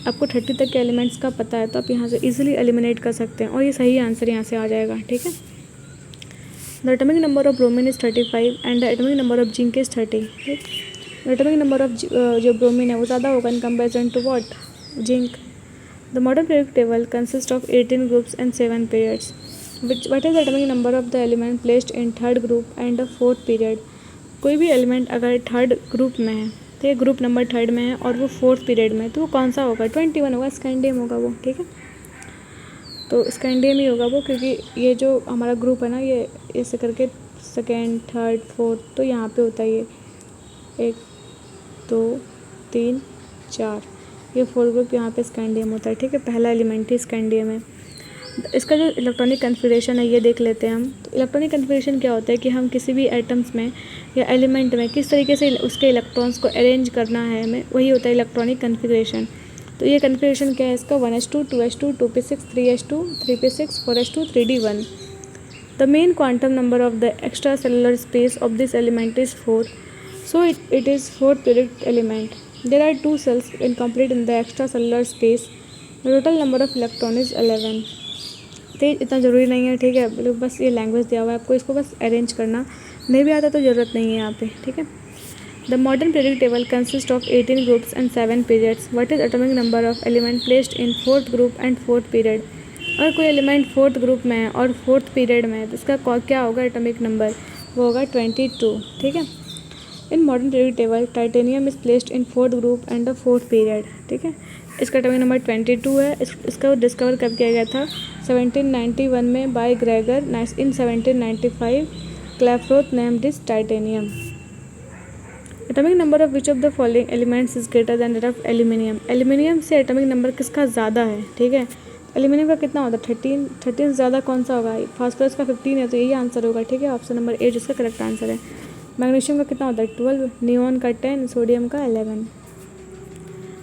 आपको 30 तक के एलिमेंट्स का पता है तो आप यहाँ से इजीली एलिमिनेट कर सकते हैं और ये सही आंसर यहाँ से आ जाएगा, ठीक है। The atomic number of bromine is 35 and the atomic number of zinc is 30, ठीक। द एटॉमिक नंबर ऑफ जो ब्रोमीन है वो ज़्यादा होगा in comparison to what, zinc. The modern periodic table consist of 18 groups and 7 periods. What is the atomic number of the element placed in third group and the fourth period. कोई भी element अगर third group में है, तो ये group number third में है और वो फोर्थ पीरियड में है, तो वो कौन सा होगा, 21 होगा, स्कैंडियम होगा वो, ठीक है। तो स्कैंडियम ही होगा वो, क्योंकि ये जो हमारा ग्रुप है ना, ये ऐसे करके सेकेंड थर्ड फोर्थ, तो यहाँ पे होता है ये 1 2 3 4, ये फोर्थ ग्रुप यहाँ पे स्कैंडियम होता है, ठीक है। पहला एलिमेंट ही स्कैंडियम है। इसका जो इलेक्ट्रॉनिक कन्फिगरेशन है ये देख लेते हैं हम। तो इलेक्ट्रॉनिक कन्फिगरेशन क्या होता है कि हम किसी भी एटम्स में या एलिमेंट में किस तरीके से उसके इलेक्ट्रॉन्स को अरेंज करना है हमें, वही होता है इलेक्ट्रॉनिक कन्फिगरेशन। तो ये कन्फिगरेशन क्या है इसका, 1s2 2s2 2p6 3s2 3p6 4s2 3d1। The main quantum number of the extra cellular space of this element is 4, so it is fourth periodic element. There are 2 cells incomplete in the extracellular space. The total number of electron is 11. तो इतना ज़रूरी नहीं है, ठीक है, बस ये language दिया हुआ है आपको, इसको बस अरेंज करना, नहीं भी आता तो ज़रूरत नहीं है यहाँ पे, ठीक है। The modern periodic table consist of 18 groups and 7 periods. What is atomic number of element placed in fourth group and fourth period. अगर कोई एलिमेंट फोर्थ ग्रुप में है और फोर्थ पीरियड में है तो इसका क्या होगा एटॉमिक नंबर, वो होगा 22, ठीक है। In modern periodic table titanium is placed in fourth group and the fourth period, ठीक है। इसका एटॉमिक नंबर 22 है। इसका डिस्कवर कब किया गया था, 1791 में by Gregor. In 1795 Klaproth named this titanium. Atomic number of which of the following elements is greater than that of aluminium. Aluminium से एटॉमिक नंबर किसका ज़्यादा है, ठीक है। एल्यूमिनियम का कितना होता है, 13 से ज़्यादा कौन सा होगा, फास्फोरस का 15 है, तो यही आंसर होगा, ठीक है। ऑप्शन नंबर 8 जिसका करेक्ट आंसर है। मैग्नीशियम का कितना होता है, 12, नियॉन का 10, सोडियम का 11।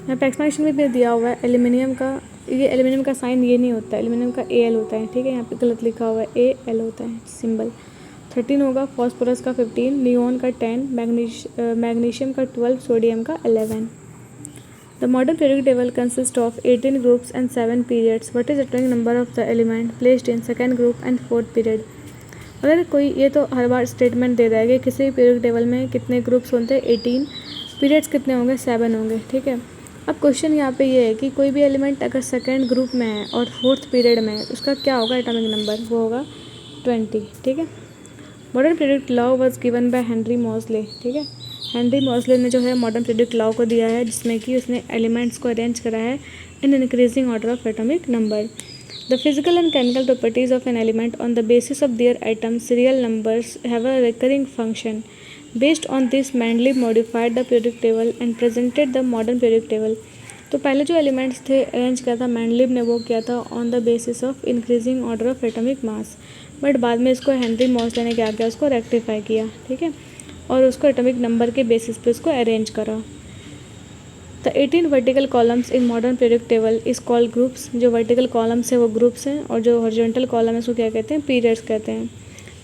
यहाँ पे एक्सप्लेनेशन में भी दिया हुआ है एल्यूमिनियम का, ये एल्यूमिनियम का साइन ये नहीं होता है, एल्यूमिनियम का AL होता है, ठीक है। यहाँ पे गलत लिखा हुआ है, AL होता है सिंबल। 13 होगा, फॉस्फोरस का 15, नियॉन का 10, मैग्नीशियम का 12, सोडियम का 11। The modern periodic table consist of 18 groups and 7 periods. What is atomic number of the element placed in second group and fourth period. अगर कोई, ये तो हर बार स्टेटमेंट दे रहा है कि किसी भी पीरियोडिक टेबल में कितने ग्रुप्स होते हैं, 18, पीरियड्स कितने होंगे, 7 होंगे, ठीक है। अब क्वेश्चन यहाँ पे ये है कि कोई भी एलिमेंट अगर सेकेंड ग्रुप में है और फोर्थ पीरियड में है तो उसका क्या होगा एटॉमिक नंबर, वो होगा 20, ठीक है। Modern periodic law was given by Henry Mauchly, ठीक है। हेनरी मॉसले ने जो है मॉडर्न पीरियोडिक लॉ को दिया है, जिसमें कि उसने एलिमेंट्स को अरेंज करा है in increasing order of atomic number. The physical and chemical properties of an element on the basis of their atoms' real numbers have a recurring function. Based on this, Mendeleev modified the periodic table and presented the modern periodic table. तो पहले जो elements थे arrange किया था Mendeleev ने, वो किया था on the basis of increasing order of atomic mass, but बाद में इसको हेनरी मॉसले ने क्या किया, उसको रेक्टिफाई किया, ठीक है, और उसको एटॉमिक नंबर के बेसिस पे उसको अरेंज करा। The 18 vertical columns in modern periodic table is called groups. जो वर्टिकल कॉलम्स है वो ग्रुप्स हैं और जो हॉरिजॉन्टल कॉलम है उसको क्या कहते हैं, पीरियड्स कहते हैं।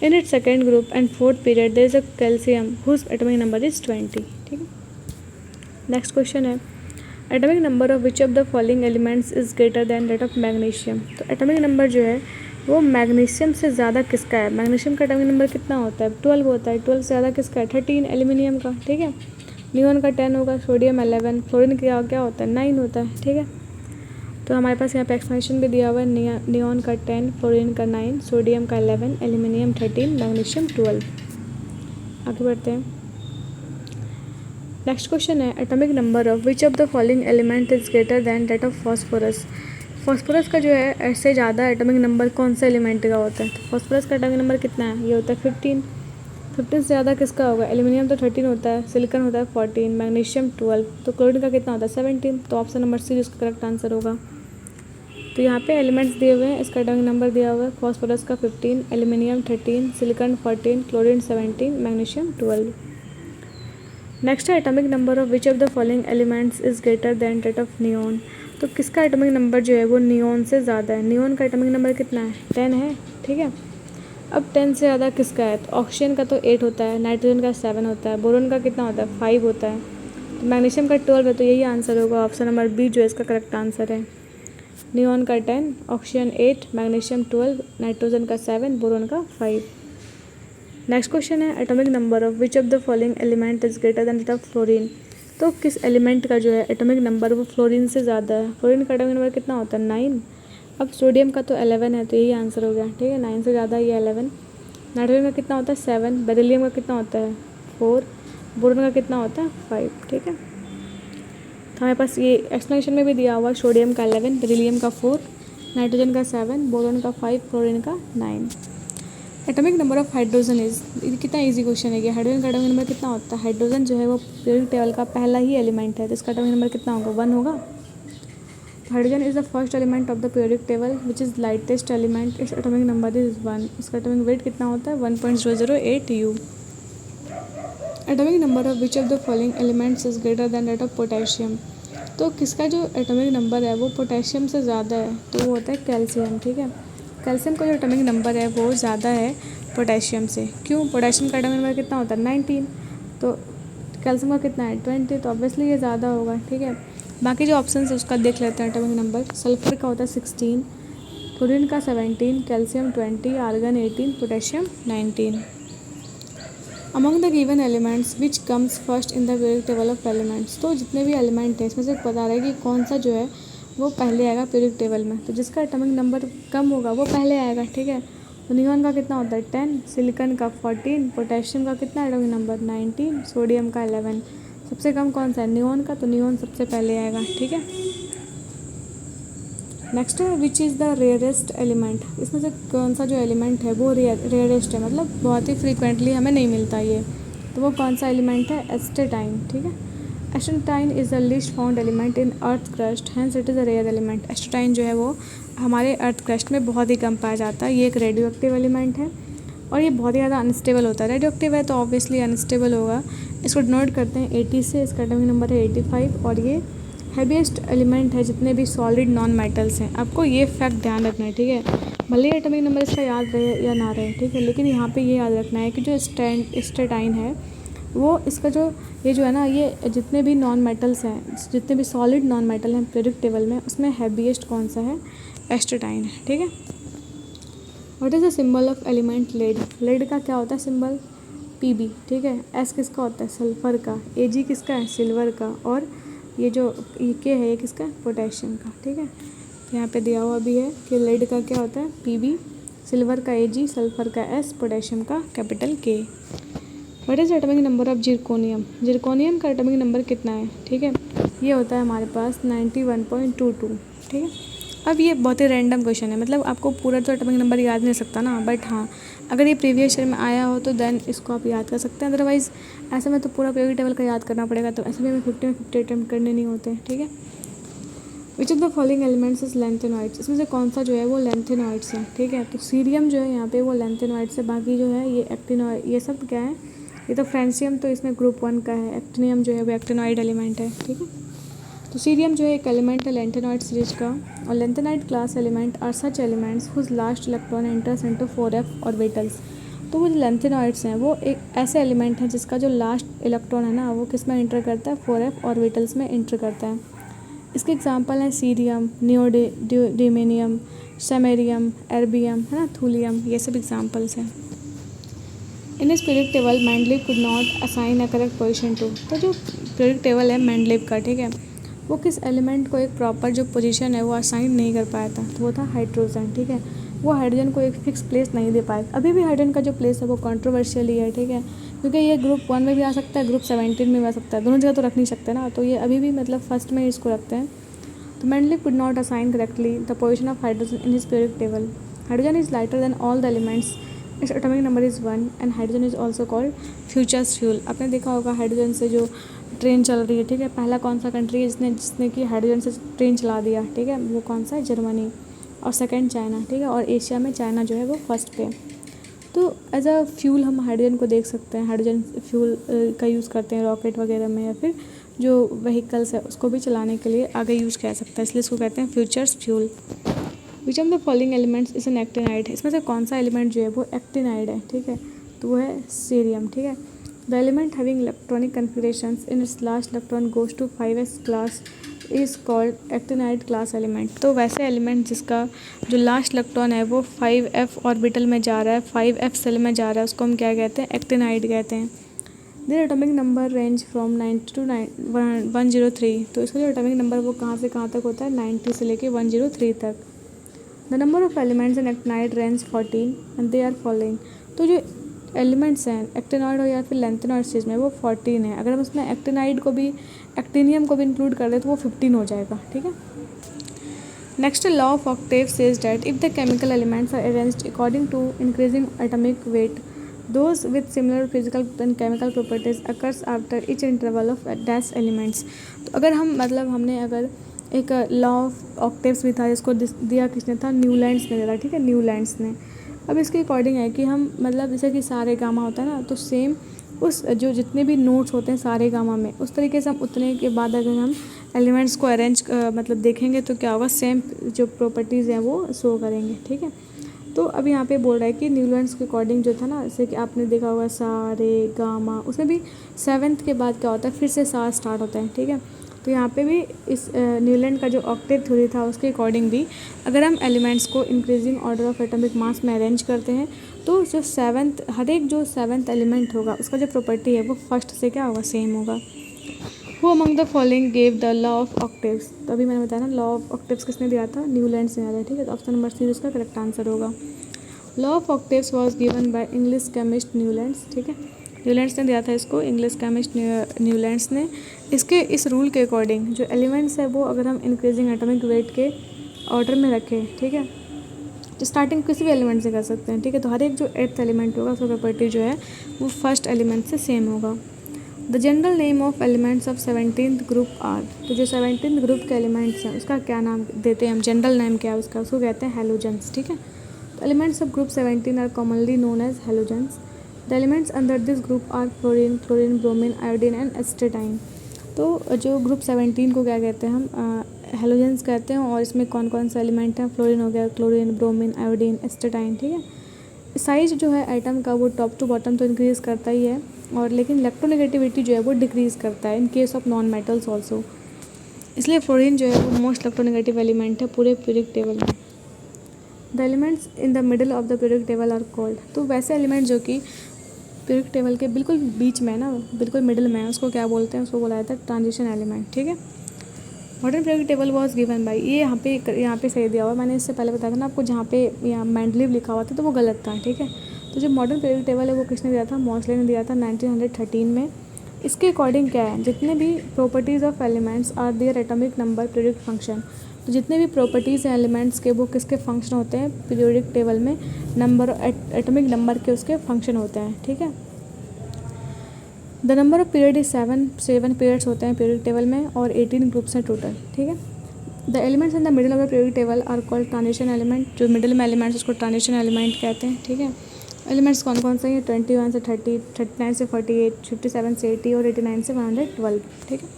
In it second group and fourth period there is a calcium whose atomic number is 20, ठीक है। नेक्स्ट क्वेश्चन है atomic number of which of the following elements is greater than that of magnesium. तो atomic number जो है वो magnesium से ज़्यादा किसका है, मैग्नीशियम का एटॉमिक नंबर कितना होता है, 12 होता है। 12 से ज़्यादा किसका है, 13 एल्यूमिनियम का, ठीक है। नियॉन का 10 होगा, सोडियम 11, फ्लोरीन का क्या होता है, 9 होता है, ठीक है। तो हमारे पास यहाँ पे एक्सप्लेनेशन भी दिया हुआ है, नियॉन का 10, फ्लोरीन का 9, सोडियम का 11, एल्यूमिनियम 13, मैग्नीशियम 12। आगे बढ़ते हैं। नेक्स्ट क्वेश्चन है atomic number of which of the following element is greater than that of phosphorus. Phosphorus का जो है ऐसे ज़्यादा एटॉमिक नंबर कौन सा एलिमेंट का होता है, तो फॉस्फोरस का एटॉमिक नंबर कितना है, ये होता है 15। 15 से ज़्यादा किसका होगा, एल्यूमिनियम तो 13 होता है, सिलिकॉन होता है 14, मैग्नीशियम 12, तो क्लोरीन का कितना होता है 17। तो ऑप्शन नंबर सी जिसका करेक्ट आंसर होगा। तो यहाँ पे एलिमेंट्स दिए हुए हैं, इसका एटॉमिक नंबर दिया हुआ है, फॉस्फोरस का 15, aluminium 13, silicon 14, chlorine 17, magnesium 12। Next है atomic number of which of the following elements is greater than that of neon. तो किसका एटॉमिक नंबर जो है वो नियॉन से ज़्यादा है। नियॉन का एटॉमिक नंबर कितना है, 10 है, ठीक है। अब 10 से ज़्यादा किसका है, तो ऑक्सीजन का तो 8 होता है, नाइट्रोजन का 7 होता है, बोरोन का कितना होता है, 5 होता है, तो मैग्नीशियम का 12 है, तो यही आंसर होगा, ऑप्शन नंबर बी जो इसका करेक्ट आंसर है। नियॉन का 10, ऑक्सीजन 8, मैग्नीशियम 12, नाइट्रोजन का 7, बोरोन का 5। नेक्स्ट क्वेश्चन है atomic number of which of the following element is greater than that of fluorine. तो किस एलिमेंट का जो है एटॉमिक नंबर वो फ्लोरीन से ज़्यादा है। फ्लोरीन का एटॉमिक नंबर कितना होता है 9। अब सोडियम का तो 11 है, तो यही आंसर हो गया, ठीक है, 9 से ज़्यादा ये 11। नाइट्रोजन का कितना होता है 7, बेरिलियम का कितना होता है 4, बोरोन का कितना होता है 5, ठीक है। तो हमारे पास ये एक्सप्लेनेशन में भी दिया हुआ, सोडियम का 11, बेरिलियम का 4, नाइट्रोजन का 7, बोरोन का 5, फ्लोरीन का 9। Atomic number of hydrogen is, कितना इजी क्वेश्चन है ये। हाइड्रोजन का एटॉमिक नंबर कितना होता है। हाइड्रोजन जो है वो पीरियोडिक टेबल का पहला ही एलिमेंट है, तो इसका एटॉमिक नंबर कितना होगा 1 होगा। Hydrogen is the first element of the periodic table which is lightest element, इस एटॉमिक नंबर इज 1, इसका एटॉमिक वेट कितना होता है 1.008 U। Atomic number of which of the following elements is greater than that of potassium. तो किसका जो atomic number है वो पोटेशियम से ज़्यादा है, तो वो होता है कैल्शियम, ठीक है। कैल्शियम का जो एटॉमिक नंबर है वो ज़्यादा है पोटेशियम से। क्यों, पोटेशियम का एटॉमिक नंबर कितना होता है 19, तो कैल्शियम का कितना है 20, तो ऑब्वियसली ये ज़्यादा होगा, ठीक है। बाकी जो ऑप्शन है उसका देख लेते हैं एटॉमिक नंबर। सल्फर का होता है 16, क्लोरीन का 17, calcium 20, argon 18, potassium 19। Among the given elements which comes first in the periodic table of elements. तो जितने भी एलिमेंट हैं इसमें से बता रहा है कि कौन सा जो है वो पहले आएगा पीरियोडिक टेबल में, तो जिसका एटॉमिक नंबर कम होगा वो पहले आएगा, ठीक है। तो नियॉन का कितना होता है 10, सिलिकॉन का 14, पोटेशियम का कितना एटॉमिक नंबर 19, सोडियम का 11। सबसे कम कौन सा है नियॉन का, तो नियॉन सबसे पहले आएगा, ठीक है। नेक्स्ट है which is the rarest element. इसमें से कौन सा जो एलिमेंट है वो रेयरेस्ट है, मतलब बहुत ही फ्रीक्वेंटली हमें नहीं मिलता ये, तो वो कौन सा एलिमेंट है एस्टेटाइन, ठीक है। Astatine is the least found element in earth crust, hence it is a rare element. Astatine जो है वो हमारे अर्थ क्रस्ट में बहुत ही कम पाया जाता है। ये एक रेडियो एक्टिव एलिमेंट है और ये बहुत ही ज़्यादा अनस्टेबल होता है। रेडियो एक्टिव है तो ऑब्वियसली अनस्टेबल होगा। इसको डिनोट करते हैं 80 से, इसका एटॉमिक नंबर है 85 और ये हैवीएस्ट एलिमेंट है जितने भी सॉलिड नॉन मेटल्स हैं। आपको ये फैक्ट ध्यान रखना है, ठीक है। भले ही एटॉमिक नंबर इसका याद रहे या ना रहे, ठीक है, लेकिन यहाँ पे ये याद रखना है कि जो एस्टेटाइन है वो इसका जो ये जो है ना, ये जितने भी नॉन मेटल्स हैं, जितने भी सॉलिड नॉन मेटल हैं पीरियोडिक टेबल में, उसमें हैवीएस्ट कौन सा है एस्टेटाइन है, ठीक है। What is the symbol of element lead. Lead का क्या होता है सिंबल Pb, ठीक है। एस किसका होता है सल्फर का, Ag किसका है सिल्वर का, और ये जो के है ये किसका है पोटेशियम का, ठीक है। तो यहाँ पे दिया हुआ भी है कि लेड का क्या होता है Pb, सिल्वर का Ag, सल्फर का S, पोटेशियम का capital K। What is atomic number of zirconium. Zirconium का एटॉमिक नंबर कितना है, ठीक है, ये होता है हमारे पास 91.22, ठीक है। अब ये बहुत ही रैंडम क्वेश्चन है, मतलब आपको पूरा तो एटॉमिक नंबर याद नहीं सकता ना, बट हाँ अगर ये प्रीवियस ईयर में आया हो तो देन इसको आप याद कर सकते हैं। अदरवाइज़ ऐसे में तो पूरा पीरियोडिक टेबल का याद करना पड़ेगा, तो ऐसे में 50 में 50 अटैम्प्ट करने नहीं होते, ठीक है। Which of the following elements is lanthanoids. इसमें से कौन सा जो है वो लेंथेनॉइड्स है, ठीक है। तो सीरियम जो है यहाँ पे वो लेंथेनॉइड्स है, बाकी जो है ये एक्टिनॉइड, ये सब क्या है, ये तो फ्रेंसियम तो इसमें ग्रुप 1 का है, एक्टिनियम जो है वो एक्टिनॉइड एलिमेंट है, ठीक है। तो सीरियम जो है एक एलिमेंट है लेंथेनॉइड सीरीज का, और lanthanoid class element are such elements whose last electron enters into 4f orbitals. तो वो जो लेंथेनॉइड्स हैं वो एक ऐसे एलिमेंट हैं जिसका जो लास्ट इलेक्ट्रॉन है ना वो किस में इंटर करता है 4f ऑर्बिटल्स में इंटर करता है। इसके एग्जांपल हैं सीरियम, नियोडिमियम, सेमेरियम, एर्बियम, है ना, थूलियम, ये सब एग्जांपल्स हैं। In this periodic table Mendeleev could not assign a correct position to. तो जो पीरियोडिक टेबल है मेंडलीव का, ठीक है, वो किस एलिमेंट को एक प्रॉपर जो पोजीशन है वो असाइन नहीं कर पाया था, तो वो था हाइड्रोजन, ठीक है। वो हाइड्रोजन को एक फिक्स प्लेस नहीं दे पाए। अभी भी हाइड्रोजन का जो प्लेस है वो कंट्रोवर्शियल ही है, ठीक है, क्योंकि ये ग्रुप 1 में भी आ सकता है, ग्रुप 17 में भी आ सकता है, दोनों जगह तो रख नहीं सकते ना, तो ये अभी भी मतलब फर्स्ट में इसको रखते हैं। तो Mendeleev could not assign correctly the position of hydrogen in his periodic table. Hydrogen is lighter than all the elements, it's atomic number is 1 and hydrogen is also called futures fuel. आपने देखा होगा hydrogen से जो train चल रही है, ठीक है, पहला कौन सा कंट्री है जिसने कि हाइड्रोजन से ट्रेन चला दिया, ठीक है, वो कौन सा है जर्मनी, और सेकंड चाइना, ठीक है, और एशिया में चाइना जो है वो फर्स्ट पे। तो एज अ फ्यूल हम हाइड्रोजन को देख सकते हैं, हाइड्रोजन फ्यूल का यूज़ करते हैं रॉकेट वगैरह में, या फिर जो व्हीकल्स है उसको भी चलाने के लिए आगे यूज़ किया सकता है, इसलिए इसको कहते हैं futures fuel. Which of the following elements is an actinide. इसमें से कौन सा एलिमेंट जो है वो एक्टिनाइड है, ठीक है, तो वो है सीरियम, ठीक है। The element having electronic configurations in its last electron goes to 5s class is called actinide class element. तो वैसे एलिमेंट जिसका जो लास्ट इलेक्ट्रॉन है वो 5f ऑर्बिटल में जा रहा है, 5f सेल में जा रहा है, उसको हम क्या कहते हैं, एक्टिनाइड कहते हैं। Their atomic number range from 90 to 103। तो इसका जो एटॉमिक नंबर वो कहाँ से कहाँ तक होता है, 90 से लेके 103 तक। The number of elements in actinide range 14 and they are following. तो जो एलिमेंट्स हैं एक्टिनॉइड हो या फिर लेंथेनॉइड स्टेज में वो 14 है। अगर हम उसमें एक्टिनाइड को भी, एक्टिनियम को भी इंक्लूड कर दें तो वो 15 हो जाएगा, ठीक है। Next law of octave says that if the chemical elements are arranged according to increasing atomic weight those with similar physical and chemical properties occurs after each interval of dash elements। तो अगर हम मतलब हमने अगर एक law of octaves भी था जिसको दिया किसने था, न्यूलैंड्स ने दिया था, ठीक है, न्यूलैंड्स ने। अब इसके अकॉर्डिंग है कि हम मतलब जैसे कि सारे गामा होता है ना, तो सेम उस जो जितने भी नोट्स होते हैं सारे गामा में, उस तरीके से हम उतने के बाद अगर हम एलिमेंट्स को अरेंज मतलब देखेंगे तो क्या होगा, सेम जो प्रॉपर्टीज़ हैं वो शो करेंगे, ठीक है। तो अब यहाँ पे बोल रहा है कि न्यूलैंड्स के अकॉर्डिंग जो था ना, जैसे कि आपने देखा होगा सारे गामा, उसमें भी 7th के बाद क्या होता है, फिर से सा स्टार्ट होता है, ठीक है। तो यहाँ पे भी इस न्यूलैंड का जो ऑक्टेव थ्योरी था उसके अकॉर्डिंग भी अगर हम एलिमेंट्स को increasing order of atomic mass में अरेंज करते हैं तो जो 7th हर एक जो 7th एलिमेंट होगा उसका जो प्रॉपर्टी है वो फर्स्ट से क्या होगा, सेम होगा। Who among the following gave the law of octaves. तो अभी मैंने बताया ना, लॉ ऑफ ऑक्टेव्स किसने दिया था, न्यूलैंड्स ने दिया था, ठीक है। तो ऑप्शन नंबर सी इसका करेक्ट आंसर होगा। Law of octaves was given by English chemist Newlands, ठीक है। न्यूलैंड्स ने दिया था इसको, इंग्लिश केमिस्ट न्यूलैंड्स ने। इसके इस रूल के अकॉर्डिंग जो एलिमेंट्स है वो अगर हम इंक्रीजिंग एटॉमिक वेट के ऑर्डर में रखें, ठीक है, तो स्टार्टिंग किसी भी एलिमेंट से कर सकते हैं, ठीक है। तो हर एक जो 8th एलिमेंट होगा उसका प्रॉपर्टी जो है वो फर्स्ट एलिमेंट से सेम होगा। The general name of elements of 17th group are. तो जो 17th ग्रुप के एलिमेंट्स हैं उसका क्या नाम देते हैं हम, जनरल नेम क्या है उसका, उसको कहते हैं हेलोजेंस, ठीक है। तो elements of group 17 are commonly known as halogens. The elements under this group are fluorine, chlorine, bromine, iodine and astatine. तो जो ग्रुप 17 को क्या कहते हैं हम, हेलोजेंस कहते हैं। और इसमें कौन कौन सा एलिमेंट है, फ्लोरीन हो गया, क्लोरीन, ब्रोमीन, आयोडीन, एस्टेटाइन, ठीक है। साइज जो है एटम का वो टॉप टू बॉटम तो इंक्रीज़ करता ही है, और लेकिन इलेक्ट्रोनेगेटिविटी जो है वो डिक्रीज़ करता है in case of non metals also. इसलिए फ्लोरीन जो है वो मोस्ट इलेक्ट्रोनेगेटिव एलिमेंट है पूरे पीरियोडिक टेबल में। The elements in the middle of the periodic table are called. तो वैसे एलिमेंट जो कि पीरियोडिक टेबल के बिल्कुल बीच में है ना, बिल्कुल मिडिल में है, उसको क्या बोलते हैं, उसको बोला जाता है ट्रांजिशन एलिमेंट, ठीक है। Modern periodic table was given by, ये यहाँ पे सही दिया हुआ, मैंने इससे पहले बताया था ना आपको, जहाँ पे यहाँ मेंडलीव लिखा हुआ था तो वो गलत था, ठीक है। तो जो मॉडर्न पीरियोडिक टेबल है वो किसने दिया था, मॉसले ने दिया था 1913 में। इसके अकॉर्डिंग क्या है, जितने भी properties of elements are their atomic number periodic function. तो जितने भी प्रॉपर्टीज़ हैं एलिमेंट्स के वो किसके फंक्शन होते हैं, पीरियोडिक टेबल में नंबर एटॉमिक नंबर के उसके फंक्शन होते हैं, ठीक है। The number of period is 7 periods होते हैं पीरियोडिक टेबल में और 18 ग्रुप्स हैं टोटल, ठीक है। The elements in the middle of the periodic table are called transition element. जो मिडिल में एलिमेंट्स उसको ट्रांजिशन एलिमेंट कहते हैं, ठीक है। एलिमेंट्स कौन कौन से हैं, 21 से 30, 39 से 48, 57 से 80 और 89 से 112, ठीक है।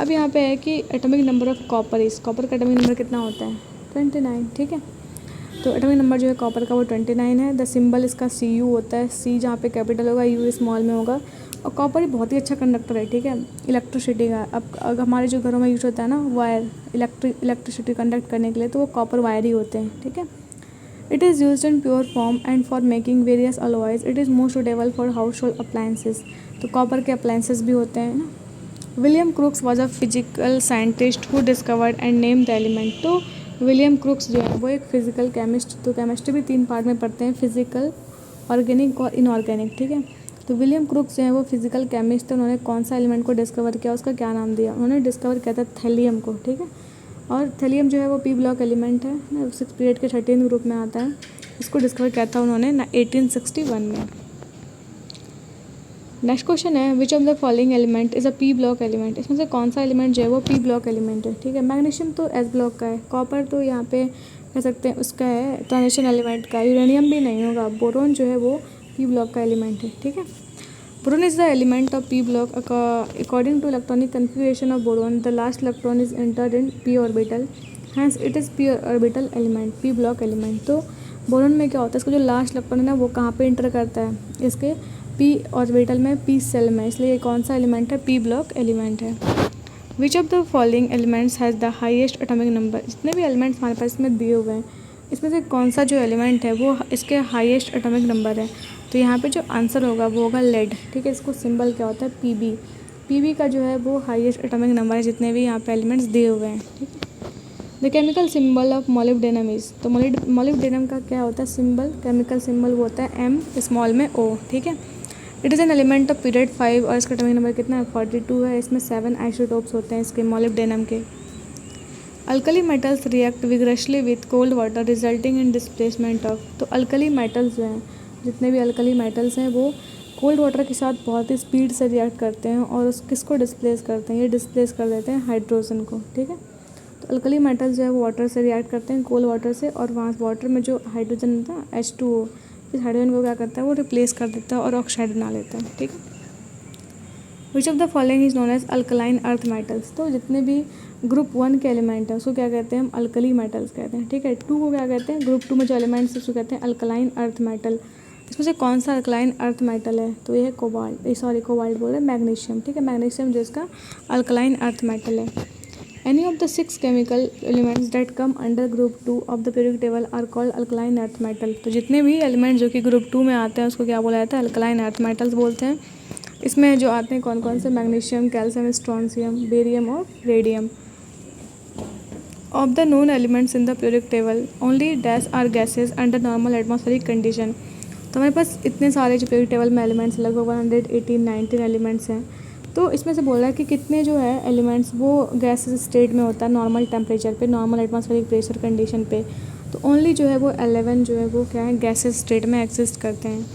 अब यहाँ पे है कि एटॉमिक नंबर ऑफ कॉपर का एटॉमिक नंबर कितना होता है, 29, ठीक है। तो एटॉमिक नंबर जो है कॉपर का वो 29 है। द सिंबल इसका Cu होता है, C जहाँ पे कैपिटल होगा, U स्मॉल में होगा। और कॉपर बहुत ही अच्छा कंडक्टर है, ठीक है, इलेक्ट्रिसिटी का। अब अगर हमारे जो घरों में यूज होता है ना वायर, इलेक्ट्रिसिटी कंडक्ट करने के लिए, तो वो कॉपर वायर ही होते हैं, ठीक है। It is use in pure form and for making various alloys. It is most suitable for house hold appliances. तो कॉपर के अप्लायंसेज भी होते हैं ना। William crooks was a physical scientist who discovered and name the element. तो William crooks जो है वो एक फिजिकल केमिस्ट। तो केमिस्ट्री भी 3 पार्ट में पढ़ते हैं, फिजिकल, ऑर्गेनिक और इनऑर्गेनिक, ठीक है। तो विलियम क्रूक्स जो है वो फिजिकल केमिस्ट थे। उन्होंने कौन सा एलिमेंट को डिस्कवर किया, उसका क्या नाम दिया, उन्होंने डिस्कवर किया था थैलियम को, ठीक है। और थैलियम जो है वो P ब्लॉक एलिमेंट है ना, 6 पीरियड के 13 ग्रुप में आता है। इसको डिस्कवर किया था उन्होंने 1861 में। नेक्स्ट क्वेश्चन है which of the following element is a P block element. इसमें से कौन सा एलिमेंट जो है वो P ब्लॉक एलिमेंट है, ठीक है। मैग्नीशियम तो S ब्लॉक का है, कॉपर तो यहाँ पे कह सकते हैं उसका है ट्रांजिशन एलिमेंट का, यूरेनियम भी नहीं होगा, बोरोन जो है वो P ब्लॉक का एलिमेंट है, ठीक है। Boron is the element of P block. According to electronic configuration of boron the last electron is entered in P orbital, hence it is P orbital element, P block element. तो boron में क्या होता है, इसका जो last electron है ना वो कहाँ पे इंटर करता है, इसके पी ऑर्बिटल में, पी सेल में, इसलिए ये कौन सा एलिमेंट है, पी ब्लॉक एलिमेंट है। Which of the following elements has the highest atomic number, जितने भी एलिमेंट्स हमारे पास इसमें दिए हुए हैं इसमें से कौन सा जो एलिमेंट है वो इसके हाईएस्ट एटॉमिक नंबर है। तो यहाँ पे जो आंसर होगा वो होगा लेड, ठीक है। इसको सिंबल क्या होता है, पीबी। पीबी का जो है वो हाईएस्ट एटॉमिक नंबर है जितने भी यहाँ पे एलिमेंट्स दिए हुए हैं, ठीक है। The chemical symbol of molybdenum is, तो मोलिब्डेनम का क्या होता है सिंबल, केमिकल सिंबल वो होता है एम स्मॉल में ओ, ठीक है। It is an element of period 5 और इसका एटॉमिक नंबर कितना है, 42 है। इसमें 7 आइसोटोप्स होते हैं इसके मोलिब्डेनम के। Alkali metals react vigorously with cold water resulting in displacement of, तो अल्कली मेटल्स जो हैं, जितने भी अल्कली मेटल्स हैं वो कोल्ड वाटर के साथ बहुत ही स्पीड से रिएक्ट करते हैं और उस किसको डिस्प्लेस करते हैं, ये डिस्प्लेस कर देते हैं हाइड्रोजन को, ठीक है। तो अल्कली मेटल्स जो है वो वाटर से रिएक्ट करते हैं, कोल्ड वाटर से, और वहाँ वाटर में जो हाइड्रोजन होता है H2O, इस हाइड्रोजन को क्या करता है वो रिप्लेस कर देता है और ऑक्साइड बना लेता है, ठीक है। Which of the following is known as alkaline earth metals, तो जितने भी ग्रुप 1 के एलिमेंट हैं उसको क्या कहते हैं हम, अल्कली मेटल्स कहते हैं, ठीक है। 2 को क्या कहते हैं, ग्रुप 2 में जो एलिमेंट्स उसको कहते हैं अल्कलाइन अर्थ मेटल। इसमें से कौन सा अल्कलाइन अर्थ मेटल है, तो ये है कोबाल्ट बोल रहे हैं, मैग्नीशियम, ठीक है। मैग्नीशियम जो इसका अल्कलाइन अर्थ मेटल है। Any of the 6 chemical elements that come under group 2 of the periodic table are called alkaline earth metal, तो जितने भी एलिमेंट जो कि ग्रुप 2 में आते हैं उसको क्या बोला जाता है, अल्कलाइन अर्थ मेटल्स बोलते हैं। इसमें जो आते हैं कौन कौन से, मैग्नीशियम, कैल्शियम, स्ट्रोंशियम, बेरियम और radium. Of the known elements in the periodic table only dash are gases under normal atmospheric condition, तो हमारे पास इतने सारे जो पीरियोडिक टेबल में एलिमेंट्स लगभग 118-19 एलिमेंट्स हैं। तो इसमें से बोल रहा है कि कितने जो है एलिमेंट्स वो गैसेज स्टेट में होता है नॉर्मल टेम्परेचर पे, नॉर्मल एटमॉस्फेरिक प्रेशर कंडीशन पे, तो ओनली जो है वो 11 जो है वो क्या है, गैसेज स्टेट में एग्जिस्ट करते हैं।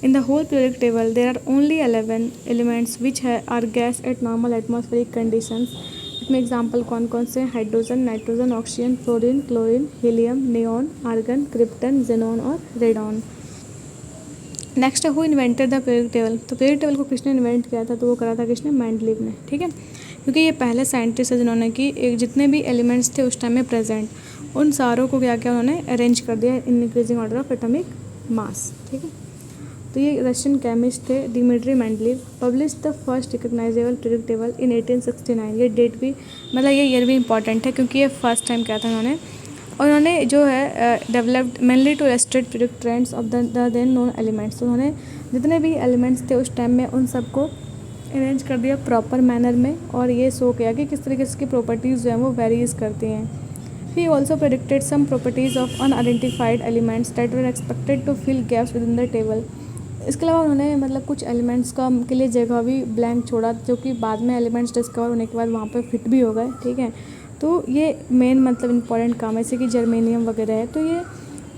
In the whole periodic table there are only 11 elements which है are gas at normal atmospheric conditions. इसमें एग्जांपल कौन कौन से, hydrogen, nitrogen, oxygen, fluorine, chlorine, helium, neon, argon, krypton, xenon और रेडॉन। नेक्स्ट है who invented the periodic table, तो periodic table को किसने इन्वेंट किया था, तो वो करा था किसने, मेंडलीव ने, ठीक है। क्योंकि ये पहले साइंटिस्ट है जिन्होंने कि जितने भी एलिमेंट्स थे उस टाइम में प्रेजेंट उन सारों को क्या किया उन्होंने अरेंज कर दिया in increasing order of atomic mass, ठीक है। तो ये रशियन केमिस्ट थे Dmitry Mendeleev, publish the first recognisable periodic table इन 1869। ये डेट भी मतलब ये ईयर भी इंपॉर्टेंट है क्योंकि ये फर्स्ट टाइम किया था उन्होंने, और उन्होंने जो है developed mainly to illustrate periodic trends of the then known elements, तो उन्होंने जितने भी एलिमेंट्स थे उस टाइम में उन सबको अरेंज कर दिया प्रॉपर मैनर में, और ये शो किया कि किस तरीके की प्रॉपर्टीज़ जो हैं वो वेरीज करती हैं। He also predicted some properties of unidentified elements that were expected to fill gaps within the table. इसके अलावा उन्होंने मतलब कुछ एलिमेंट्स का के लिए जगह भी ब्लैंक छोड़ा जो कि बाद में एलिमेंट्स डिस्कवर होने के बाद वहाँ पर फिट भी हो गए, ठीक है। तो ये मेन मतलब इंपॉर्टेंट काम है, जैसे कि जर्मेनियम वगैरह है, तो ये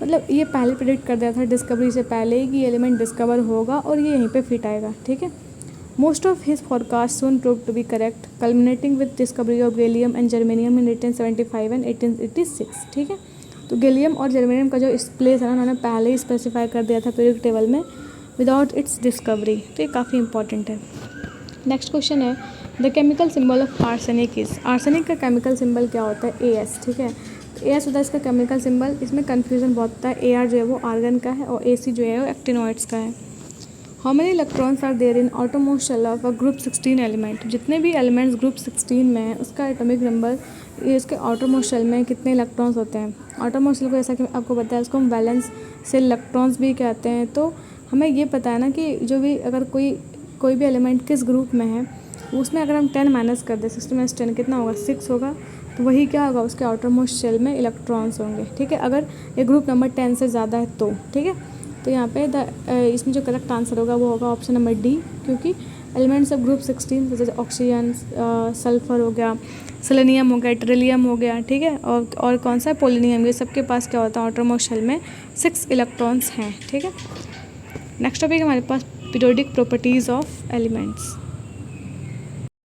मतलब ये पहले प्रेडिक्ट कर दिया था डिस्कवरी से पहले ही कि एलिमेंट डिस्कवर होगा और ये यहीं पे फिट आएगा, ठीक है। Most of his forecast soon prove to be correct, culminating with discovery of gallium and germanium in 1875 and 1886, ठीक है। तो गैलियम और जर्मेनियम का जो प्लेस है ना उन्होंने पहले ही स्पेसिफाई कर दिया था पीरियोडिक टेबल में विदाउट इट्स डिस्कवरी, तो ये काफ़ी इंपॉर्टेंट है। नेक्स्ट क्वेश्चन है the chemical symbol of arsenic is, arsenic का केमिकल सिंबल क्या होता है, AS, ठीक है। तो AS होता है इसका केमिकल सिंबल, इसमें कन्फ्यूजन बहुत होता है, AR जो है वो आर्गन का है और AC जो है वो एक्टिनॉइड्स का है। How many electrons are there in outermost shell of a group 16 element, जितने भी एलिमेंट्स ग्रुप 16 में हैं उसका एटॉमिक नंबर, ये इसके आउटरमोस्ट शेल में कितने इलेक्ट्रॉन्स होते हैं। आउटरमोस्ट शेल को जैसा कि आपको पता है उसको हम वैलेंस से इलेक्ट्रॉन्स भी कहते हैं। तो हमें ये पता है ना कि जो भी अगर कोई भी एलिमेंट किस ग्रुप में है उसमें अगर हम 10 माइनस कर दें 60 में 10 कितना होगा, 6 होगा, तो वही क्या होगा उसके आउटर मोस्ट शेल में इलेक्ट्रॉन्स होंगे, ठीक है। अगर ये ग्रुप नंबर 10 से ज़्यादा है तो, ठीक है। तो यहाँ पे इसमें जो करेक्ट आंसर होगा वो होगा ऑप्शन नंबर डी, क्योंकि एलिमेंट्स ऑफ ग्रुप 16 जैसे ऑक्सीजन, सल्फर हो गया, सेलेनियम हो गया, ट्रिलियम हो गया, ठीक है, और कौन सा पोलिनियम, ये सबके पास क्या होता है आउटर मोस्ट शेल में 6 इलेक्ट्रॉन्स हैं, ठीक है। नेक्स्ट टॉपिक हमारे पास पीरियोडिक प्रॉपर्टीज़ ऑफ एलिमेंट्स।